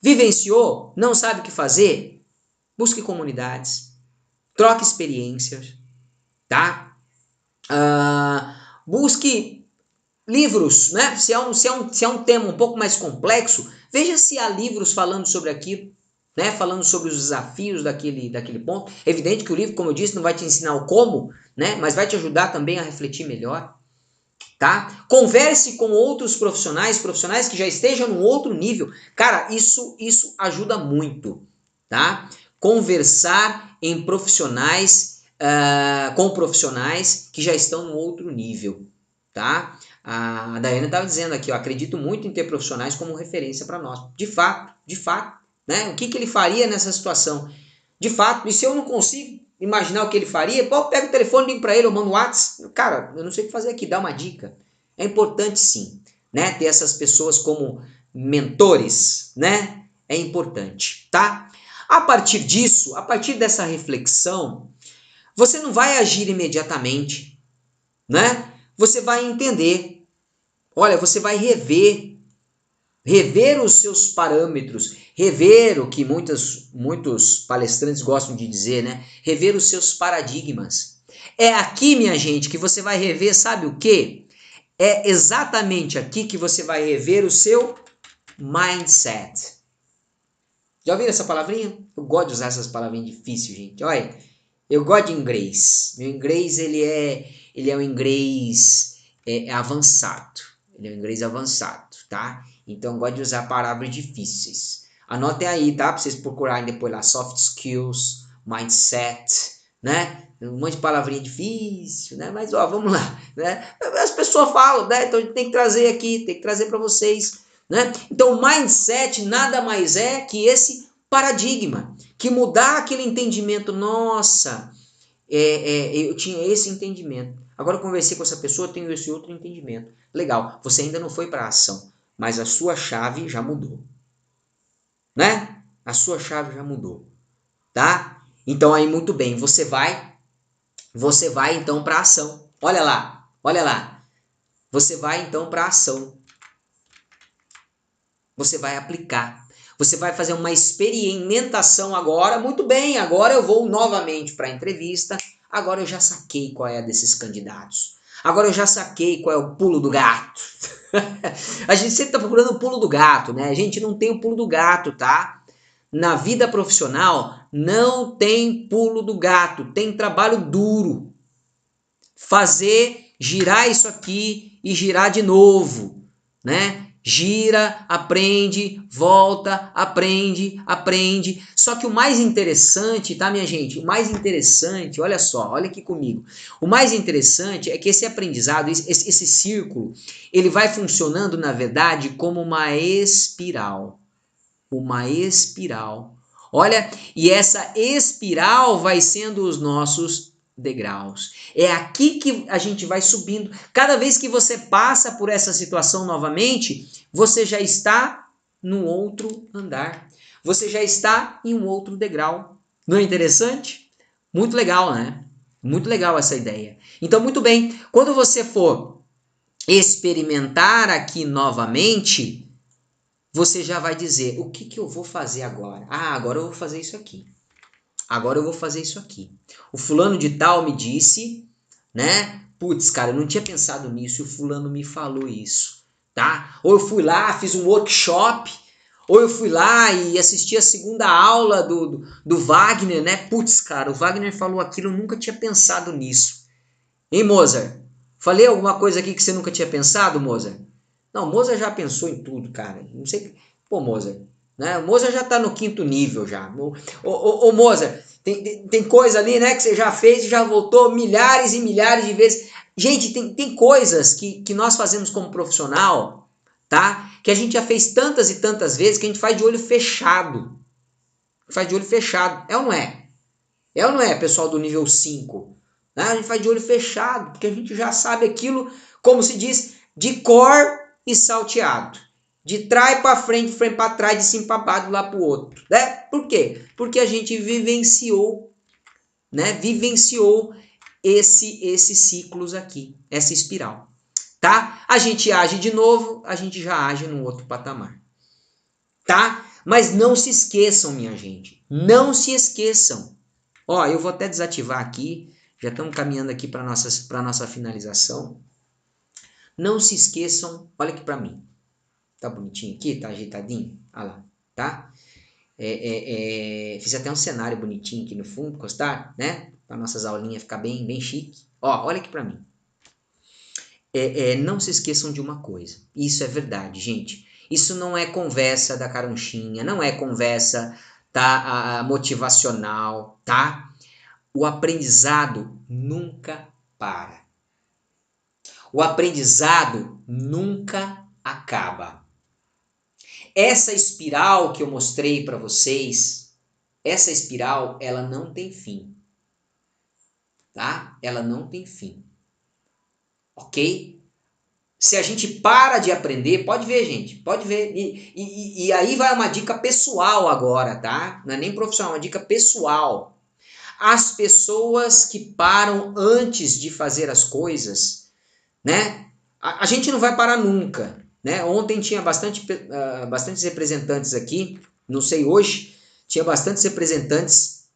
Vivenciou? Não sabe o que fazer? Busque comunidades. Troque experiências. Tá? Busque livros, né? Se é um tema um pouco mais complexo, veja se há livros falando sobre aquilo, né? Falando sobre os desafios daquele ponto. É evidente que o livro, como eu disse, não vai te ensinar o como, né? Mas vai te ajudar também a refletir melhor, tá? Converse com outros profissionais que já estejam num outro nível. Cara, isso ajuda muito, tá? Conversar com profissionais que já estão num outro nível, tá? A Daiane estava dizendo aqui, ó, acredito muito em ter profissionais como referência para nós. De fato, né? O que ele faria nessa situação? De fato, e se eu não consigo imaginar o que ele faria, pô, eu pego o telefone, ligo para ele, eu mando um WhatsApp. Cara, eu não sei o que fazer aqui, dá uma dica. É importante sim, né? Ter essas pessoas como mentores, né? É importante, tá? A partir disso, a partir dessa reflexão, você não vai agir imediatamente, né? Você vai entender. Olha, você vai rever os seus parâmetros, rever o que muitos palestrantes gostam de dizer, né? Rever os seus paradigmas. É aqui, minha gente, que você vai rever, sabe o quê? É exatamente aqui que você vai rever o seu mindset. Já ouviram essa palavrinha? Eu gosto de usar essas palavrinhas difíceis, gente. Olha, eu gosto de inglês. Meu inglês, ele é um inglês avançado. Ele é um inglês avançado, tá? Então, eu gosto de usar palavras difíceis. Anotem aí, tá? Pra vocês procurarem depois lá, soft skills, mindset, né? Um monte de palavrinha difícil, né? Mas, ó, vamos lá, né? As pessoas falam, né? Então, a gente tem que trazer aqui, tem que trazer para vocês, né? Então, o mindset nada mais é que esse paradigma, que mudar aquele entendimento, nossa, eu tinha esse entendimento. Agora eu conversei com essa pessoa, eu tenho esse outro entendimento. Legal, você ainda não foi para a ação, mas a sua chave já mudou, né? A sua chave já mudou, tá? Então aí muito bem, você vai então para a ação. Olha lá, olha lá. Você vai então para a ação. Você vai aplicar. Você vai fazer uma experimentação agora. Muito bem, agora eu vou novamente para a entrevista. Agora eu já saquei qual é a desses candidatos. Agora eu já saquei qual é o pulo do gato. A gente sempre está procurando o pulo do gato, né? A gente não tem o pulo do gato, tá? Na vida profissional não tem pulo do gato, tem trabalho duro. Fazer girar isso aqui e girar de novo, né? Gira, aprende, volta, aprende, aprende. Só que o mais interessante, tá, minha gente? O mais interessante, olha só, olha aqui comigo. O mais interessante é que esse aprendizado, esse círculo, ele vai funcionando, na verdade, como uma espiral. Uma espiral. Olha, e essa espiral vai sendo os nossos degraus. É aqui que a gente vai subindo. Cada vez que você passa por essa situação novamente, você já está num outro andar. Você já está em um outro degrau. Não é interessante? Muito legal, né? Muito legal essa ideia. Então, muito bem, quando você for experimentar aqui novamente, você já vai dizer, o que eu vou fazer agora? Ah, agora eu vou fazer isso aqui. Agora eu vou fazer isso aqui. O fulano de tal me disse, né? Putz, cara, eu não tinha pensado nisso e o fulano me falou isso, tá? Ou eu fui lá, fiz um workshop, ou eu fui lá e assisti a segunda aula do Wagner, né? Putz, cara, o Wagner falou aquilo, eu nunca tinha pensado nisso. Hein, Mozart? Falei alguma coisa aqui que você nunca tinha pensado, Mozart? Não, Mozart já pensou em tudo, cara. Não sei. Pô, Mozart, né? O Mozart já tá no quinto nível já. Ô, Mozart, tem coisa ali, né, que você já fez e já voltou milhares e milhares de vezes. Gente, tem coisas que nós fazemos como profissional, tá? Que a gente já fez tantas e tantas vezes que a gente faz de olho fechado. Faz de olho fechado. É ou não é? É ou não é, pessoal do nível 5? Né? A gente faz de olho fechado, porque a gente já sabe aquilo, como se diz, de cor e salteado. De trás para frente para trás, de cima para baixo, lá para o outro. Né? Por quê? Porque a gente vivenciou, né? Vivenciou esses ciclos aqui, essa espiral. Tá? A gente age de novo, a gente já age num outro patamar. Tá? Mas não se esqueçam, minha gente. Não se esqueçam. Ó, eu vou até desativar aqui. Já estamos caminhando aqui para nossa finalização. Não se esqueçam, olha aqui para mim. Tá bonitinho aqui? Tá ajeitadinho? Olha lá, tá? Fiz até um cenário bonitinho aqui no fundo, gostar, né? Para nossas aulinhas ficar bem, bem chique. Ó, olha aqui para mim. Não se esqueçam de uma coisa. Isso é verdade, gente. Isso não é conversa da caronchinha, não é conversa, tá, motivacional, tá? O aprendizado nunca para. O aprendizado nunca acaba. Essa espiral que eu mostrei para vocês, essa espiral, ela não tem fim. Tá? Ela não tem fim. Ok? Se a gente para de aprender, pode ver, gente, pode ver. E aí vai uma dica pessoal agora, tá? Não é nem profissional, é uma dica pessoal. As pessoas que param antes de fazer as coisas, né? A gente não vai parar nunca, né? Ontem tinha bastantes representantes aqui, não sei hoje, tinha bastantes representantes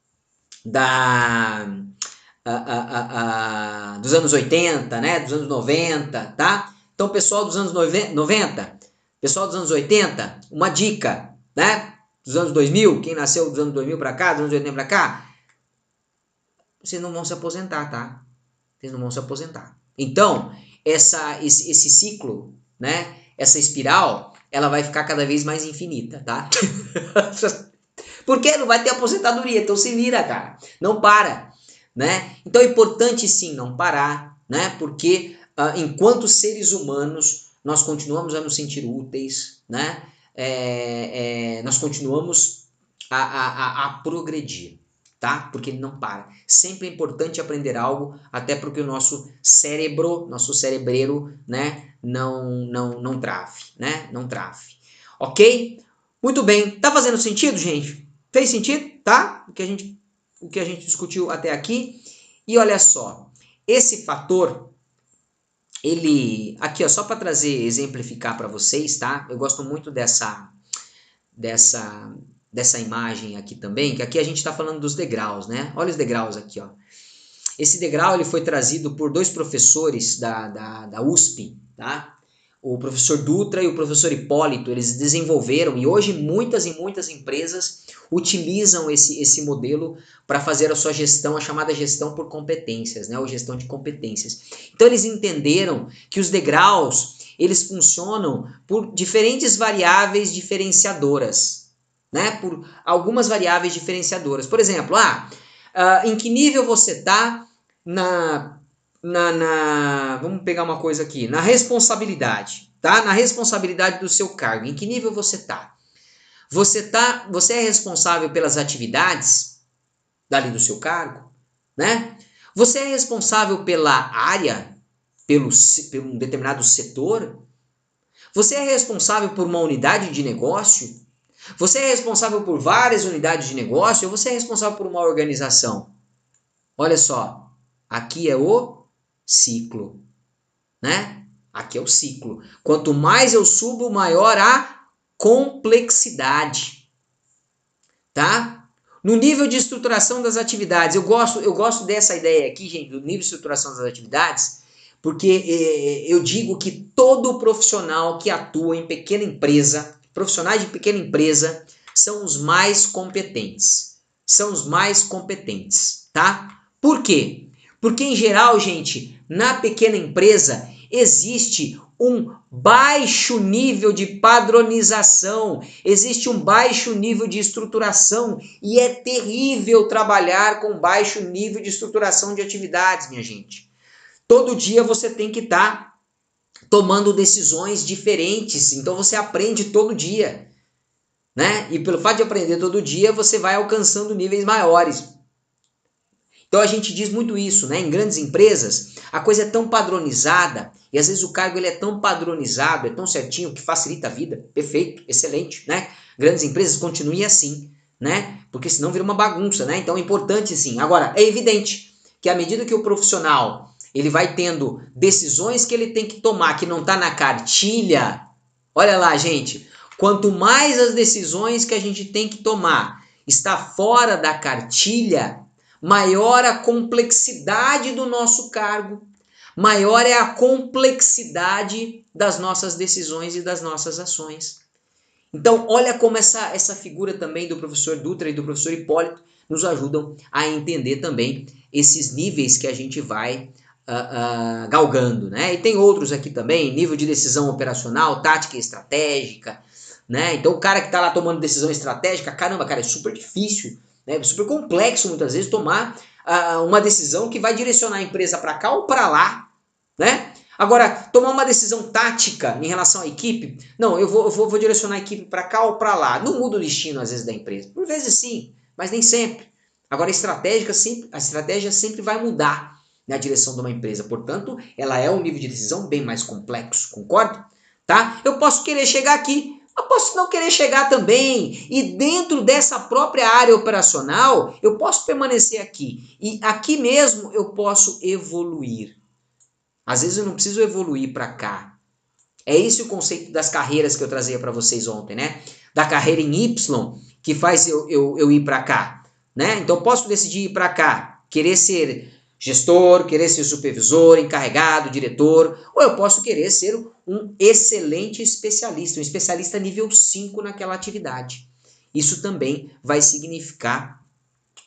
dos anos 80, né? Dos anos 90, tá? Então, pessoal dos anos 90, pessoal dos anos 80, uma dica, né? Dos anos 2000, quem nasceu dos anos 2000 para cá, dos anos 80 para cá, vocês não vão se aposentar, tá? Vocês não vão se aposentar. Então, esse ciclo, né? Essa espiral, ela vai ficar cada vez mais infinita, tá? Porque não vai ter aposentadoria, então se vira, cara. Não para, né? Então é importante sim não parar, né? Porque enquanto seres humanos nós continuamos a nos sentir úteis, né? Nós continuamos a progredir, tá? Porque ele não para. Sempre é importante aprender algo, até porque o nosso cérebro, nosso cerebreiro, né? Não trave, né? Não trave. Ok? Muito bem. Tá fazendo sentido, gente? Fez sentido, tá? O que a gente discutiu até aqui. E olha só, esse fator, ele... Aqui, ó, só para trazer, exemplificar para vocês, tá? Eu gosto muito dessa imagem aqui também, que aqui a gente está falando dos degraus, né? Olha os degraus aqui, ó. Esse degrau ele foi trazido por dois professores da USP, tá? O professor Dutra e o professor Hipólito, eles desenvolveram, e hoje muitas e muitas empresas utilizam esse modelo para fazer a sua gestão, a chamada gestão por competências, né? Ou gestão de competências. Então eles entenderam que os degraus, eles funcionam por diferentes variáveis diferenciadoras, né? Por algumas variáveis diferenciadoras. Por exemplo, em que nível você está vamos pegar uma coisa aqui, na responsabilidade, tá? Na responsabilidade do seu cargo. Em que nível você está? Você é responsável pelas atividades dali do seu cargo, né? Você é responsável pela área, pelo um determinado setor? Você é responsável por uma unidade de negócio? Você é responsável por várias unidades de negócio ou você é responsável por uma organização? Olha só, aqui é o ciclo, né? Aqui é o ciclo. Quanto mais eu subo, maior a complexidade, tá? No nível de estruturação das atividades, eu gosto dessa ideia aqui, gente, do nível de estruturação das atividades, porque eu digo que todo profissional que atua em pequena empresa, profissionais de pequena empresa, são os mais competentes. São os mais competentes, tá? Por quê? Porque, em geral, gente, na pequena empresa existe um baixo nível de padronização, existe um baixo nível de estruturação e é terrível trabalhar com baixo nível de estruturação de atividades, minha gente. Todo dia você tem que estar tomando decisões diferentes, então você aprende todo dia, né? E pelo fato de aprender todo dia, você vai alcançando níveis maiores. Então a gente diz muito isso, né? Em grandes empresas, a coisa é tão padronizada e às vezes o cargo ele é tão padronizado, é tão certinho que facilita a vida. Perfeito, excelente, né? Grandes empresas continuem assim, né? Porque senão vira uma bagunça, né? Então é importante sim. Agora, é evidente que à medida que o profissional ele vai tendo decisões que ele tem que tomar que não está na cartilha, olha lá, gente, quanto mais as decisões que a gente tem que tomar está fora da cartilha, maior a complexidade do nosso cargo, maior é a complexidade das nossas decisões e das nossas ações. Então, olha como essa figura também do professor Dutra e do professor Hipólito nos ajudam a entender também esses níveis que a gente vai galgando, né? E tem outros aqui também, nível de decisão operacional, tática e estratégica, né? Então, o cara que está lá tomando decisão estratégica, caramba, cara, é super difícil, né? É super complexo muitas vezes tomar uma decisão que vai direcionar a empresa para cá ou para lá, né? Agora, tomar uma decisão tática em relação à equipe, não, eu vou direcionar a equipe para cá ou para lá. Não muda o destino, às vezes, da empresa. Por vezes sim, mas nem sempre. Agora, a estratégia sempre vai mudar na direção de uma empresa. Portanto, ela é um nível de decisão bem mais complexo, concorda? Tá? Eu posso querer chegar aqui, eu posso não querer chegar também. E dentro dessa própria área operacional, eu posso permanecer aqui. E aqui mesmo eu posso evoluir. Às vezes eu não preciso evoluir para cá. É esse o conceito das carreiras que eu trazia para vocês ontem, né? Da carreira em Y, que faz eu ir para cá, né? Então eu posso decidir ir para cá, querer ser gestor, querer ser supervisor, encarregado, diretor, ou eu posso querer ser um excelente especialista, um especialista nível 5 naquela atividade. Isso também vai significar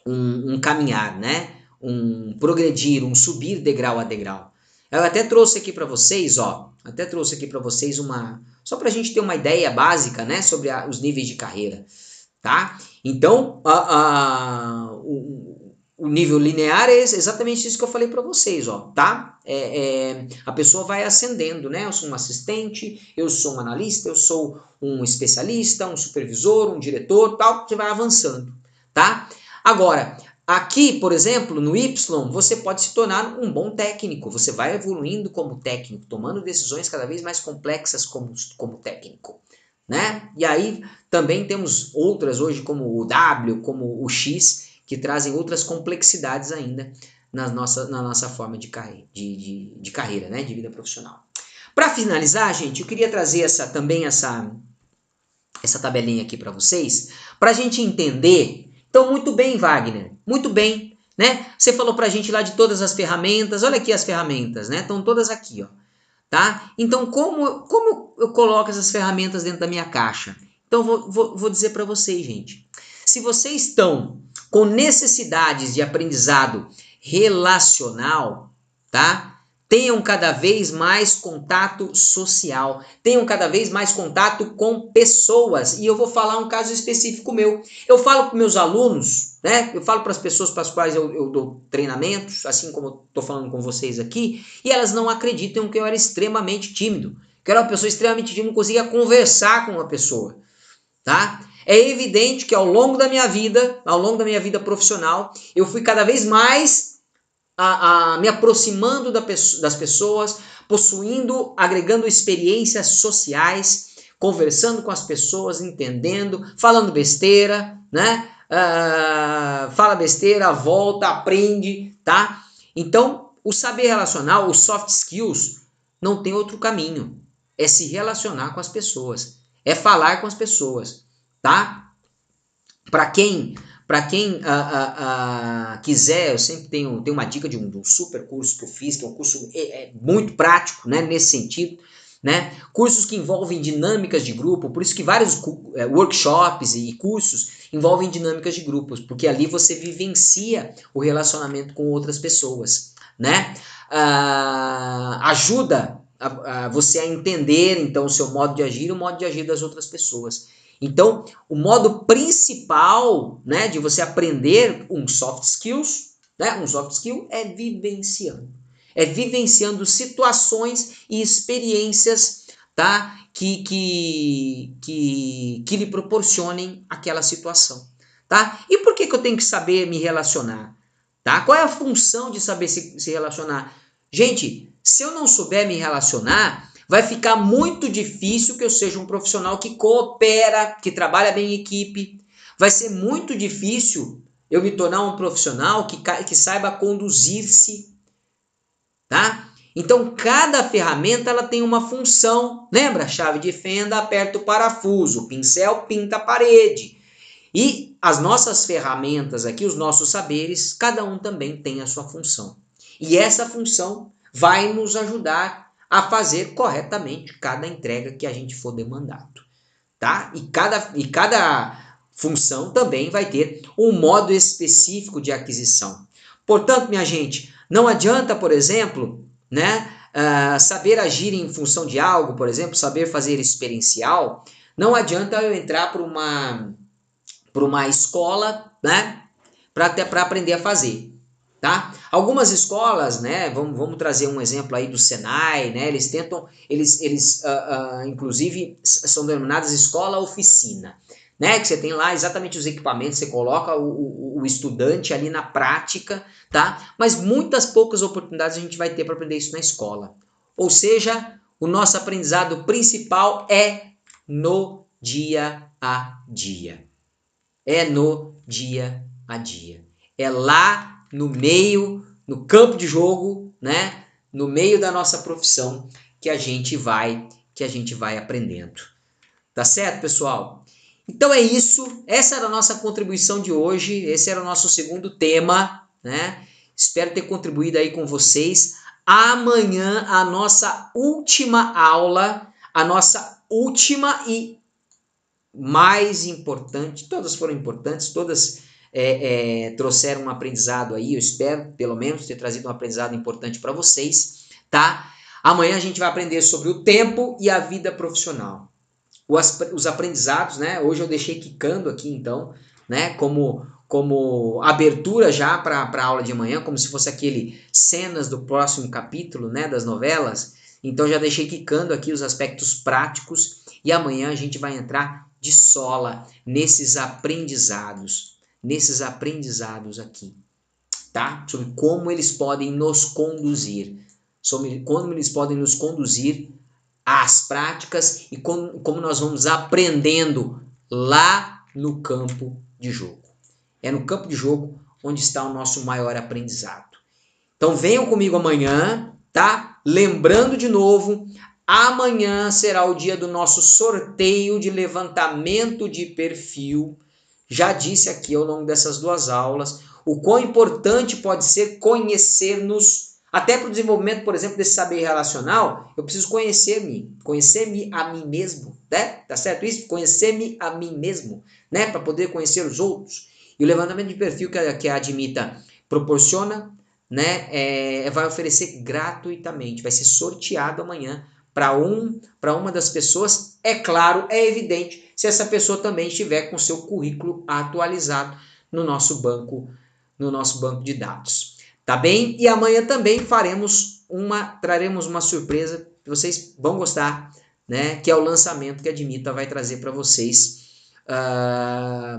um caminhar, né? Um progredir, um subir degrau a degrau. Eu até trouxe aqui para vocês, só para a gente ter uma ideia básica, né, sobre os níveis de carreira, tá? Então, o nível linear é exatamente isso que eu falei para vocês, ó, tá? A pessoa vai ascendendo, né? Eu sou um assistente, eu sou um analista, eu sou um especialista, um supervisor, um diretor, tal, você vai avançando, tá? Agora, aqui, por exemplo, no Y, você pode se tornar um bom técnico. Você vai evoluindo como técnico, tomando decisões cada vez mais complexas como técnico, né? E aí também temos outras hoje, como o W, como o X, que trazem outras complexidades ainda na nossa forma de carreira, né? De vida profissional. Para finalizar, gente, eu queria trazer essa tabelinha aqui para vocês, para a gente entender. Então, muito bem, Wagner, muito bem, né? Você falou para a gente lá de todas as ferramentas, olha aqui as ferramentas, né? Estão todas aqui, ó, tá? Então, como eu coloco essas ferramentas dentro da minha caixa? Então, vou dizer para vocês, gente. Se vocês estão com necessidades de aprendizado relacional, tá? Tenham cada vez mais contato social, tenham cada vez mais contato com pessoas. E eu vou falar um caso específico meu. Eu falo para meus alunos, né? Eu falo para as pessoas para as quais eu dou treinamentos, assim como eu estou falando com vocês aqui, e elas não acreditam que eu era extremamente tímido, que eu era uma pessoa extremamente tímida, não conseguia conversar com uma pessoa, tá? É evidente que ao longo da minha vida profissional, eu fui cada vez mais me aproximando das pessoas, agregando experiências sociais, conversando com as pessoas, entendendo, falando besteira, né? Fala besteira, volta, aprende, tá? Então, o saber relacional, os soft skills, não tem outro caminho. É se relacionar com as pessoas, é falar com as pessoas, tá? Para quem quiser, eu sempre tenho uma dica de um super curso que eu fiz, que é um curso muito prático, né, nesse sentido, né? Cursos que envolvem dinâmicas de grupo, por isso que vários workshops e cursos envolvem dinâmicas de grupos, porque ali você vivencia o relacionamento com outras pessoas, né? Ajuda você a entender, então, o seu modo de agir e o modo de agir das outras pessoas. Então, o modo principal, né, de você aprender um soft skills, né, um soft skill é vivenciando. É vivenciando situações e experiências, tá, que lhe proporcionem aquela situação, tá? E por que eu tenho que saber me relacionar? Tá? Qual é a função de saber se relacionar? Gente, se eu não souber me relacionar, vai ficar muito difícil que eu seja um profissional que coopera, que trabalha bem em equipe. Vai ser muito difícil eu me tornar um profissional que saiba conduzir-se, tá? Então, cada ferramenta ela tem uma função. Lembra? Chave de fenda, aperta o parafuso. Pincel, pinta a parede. E as nossas ferramentas aqui, os nossos saberes, cada um também tem a sua função. E essa função vai nos ajudar a fazer corretamente cada entrega que a gente for demandado, tá? E cada função também vai ter um modo específico de aquisição. Portanto, minha gente, não adianta, por exemplo, né, saber agir em função de algo, por exemplo, saber fazer experiencial, não adianta eu entrar para uma escola, né, para aprender a fazer. tá? Algumas escolas, né, vamos trazer um exemplo aí do Senai, né, eles tentam, inclusive, são denominadas escola-oficina, né, que você tem lá exatamente os equipamentos, você coloca o estudante ali na prática, tá? Mas muitas poucas oportunidades a gente vai ter para aprender isso na escola. Ou seja, o nosso aprendizado principal é no dia a dia. É no dia a dia. É lá no meio, no campo de jogo, né? No meio da nossa profissão que a gente vai aprendendo. Tá certo, pessoal? Então é isso. Essa era a nossa contribuição de hoje. Esse era o nosso segundo tema, né? Espero ter contribuído aí com vocês. Amanhã a nossa última aula, a nossa última e mais importante, todas foram importantes, todas trouxeram um aprendizado aí, eu espero, pelo menos, ter trazido um aprendizado importante para vocês, tá? Amanhã a gente vai aprender sobre o tempo e a vida profissional. Os aprendizados, né? Hoje eu deixei quicando aqui, então, né? Como abertura já para a aula de amanhã, como se fosse aquele cenas do próximo capítulo, né? Das novelas. Então já deixei quicando aqui os aspectos práticos e amanhã a gente vai entrar de sola nesses aprendizados aqui, tá? Sobre como eles podem nos conduzir, sobre como eles podem nos conduzir às práticas e como nós vamos aprendendo lá no campo de jogo. É no campo de jogo onde está o nosso maior aprendizado. Então venham comigo amanhã, tá? Lembrando de novo, amanhã será o dia do nosso sorteio de levantamento de perfil. Já disse aqui ao longo dessas duas aulas o quão importante pode ser conhecer-nos. Até para o desenvolvimento, por exemplo, desse saber relacional, eu preciso conhecer-me a mim mesmo, né? Tá certo isso? Conhecer-me a mim mesmo, né? Para poder conhecer os outros. E o levantamento de perfil que a Admita proporciona, né? Vai oferecer gratuitamente, vai ser sorteado amanhã para uma das pessoas. É claro, é evidente, se essa pessoa também estiver com seu currículo atualizado no nosso banco de dados. Tá bem? E amanhã também traremos uma surpresa que vocês vão gostar, né? Que é o lançamento que a Admita vai trazer para vocês.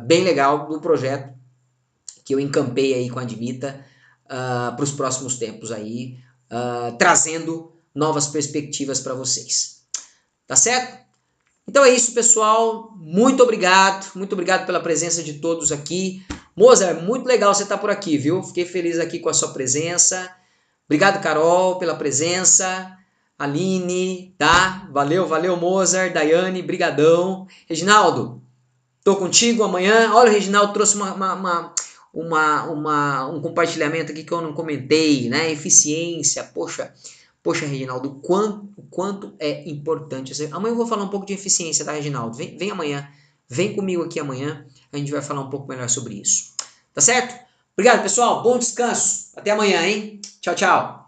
Bem legal do projeto que eu encampei aí com a Admita para os próximos tempos aí, trazendo novas perspectivas para vocês. Tá certo? Então é isso, pessoal. Muito obrigado pela presença de todos aqui. Mozart, muito legal você estar por aqui, viu? Fiquei feliz aqui com a sua presença. Obrigado, Carol, pela presença. Aline, tá? Valeu, Mozart, Daiane, brigadão. Reginaldo, tô contigo amanhã. Olha, o Reginaldo trouxe um compartilhamento aqui que eu não comentei, né? Eficiência, poxa, Reginaldo, o quanto é importante. Amanhã eu vou falar um pouco de eficiência, tá, Reginaldo? Vem amanhã, vem comigo aqui amanhã, a gente vai falar um pouco melhor sobre isso. Tá certo? Obrigado, pessoal. Bom descanso. Até amanhã, hein? Tchau, tchau.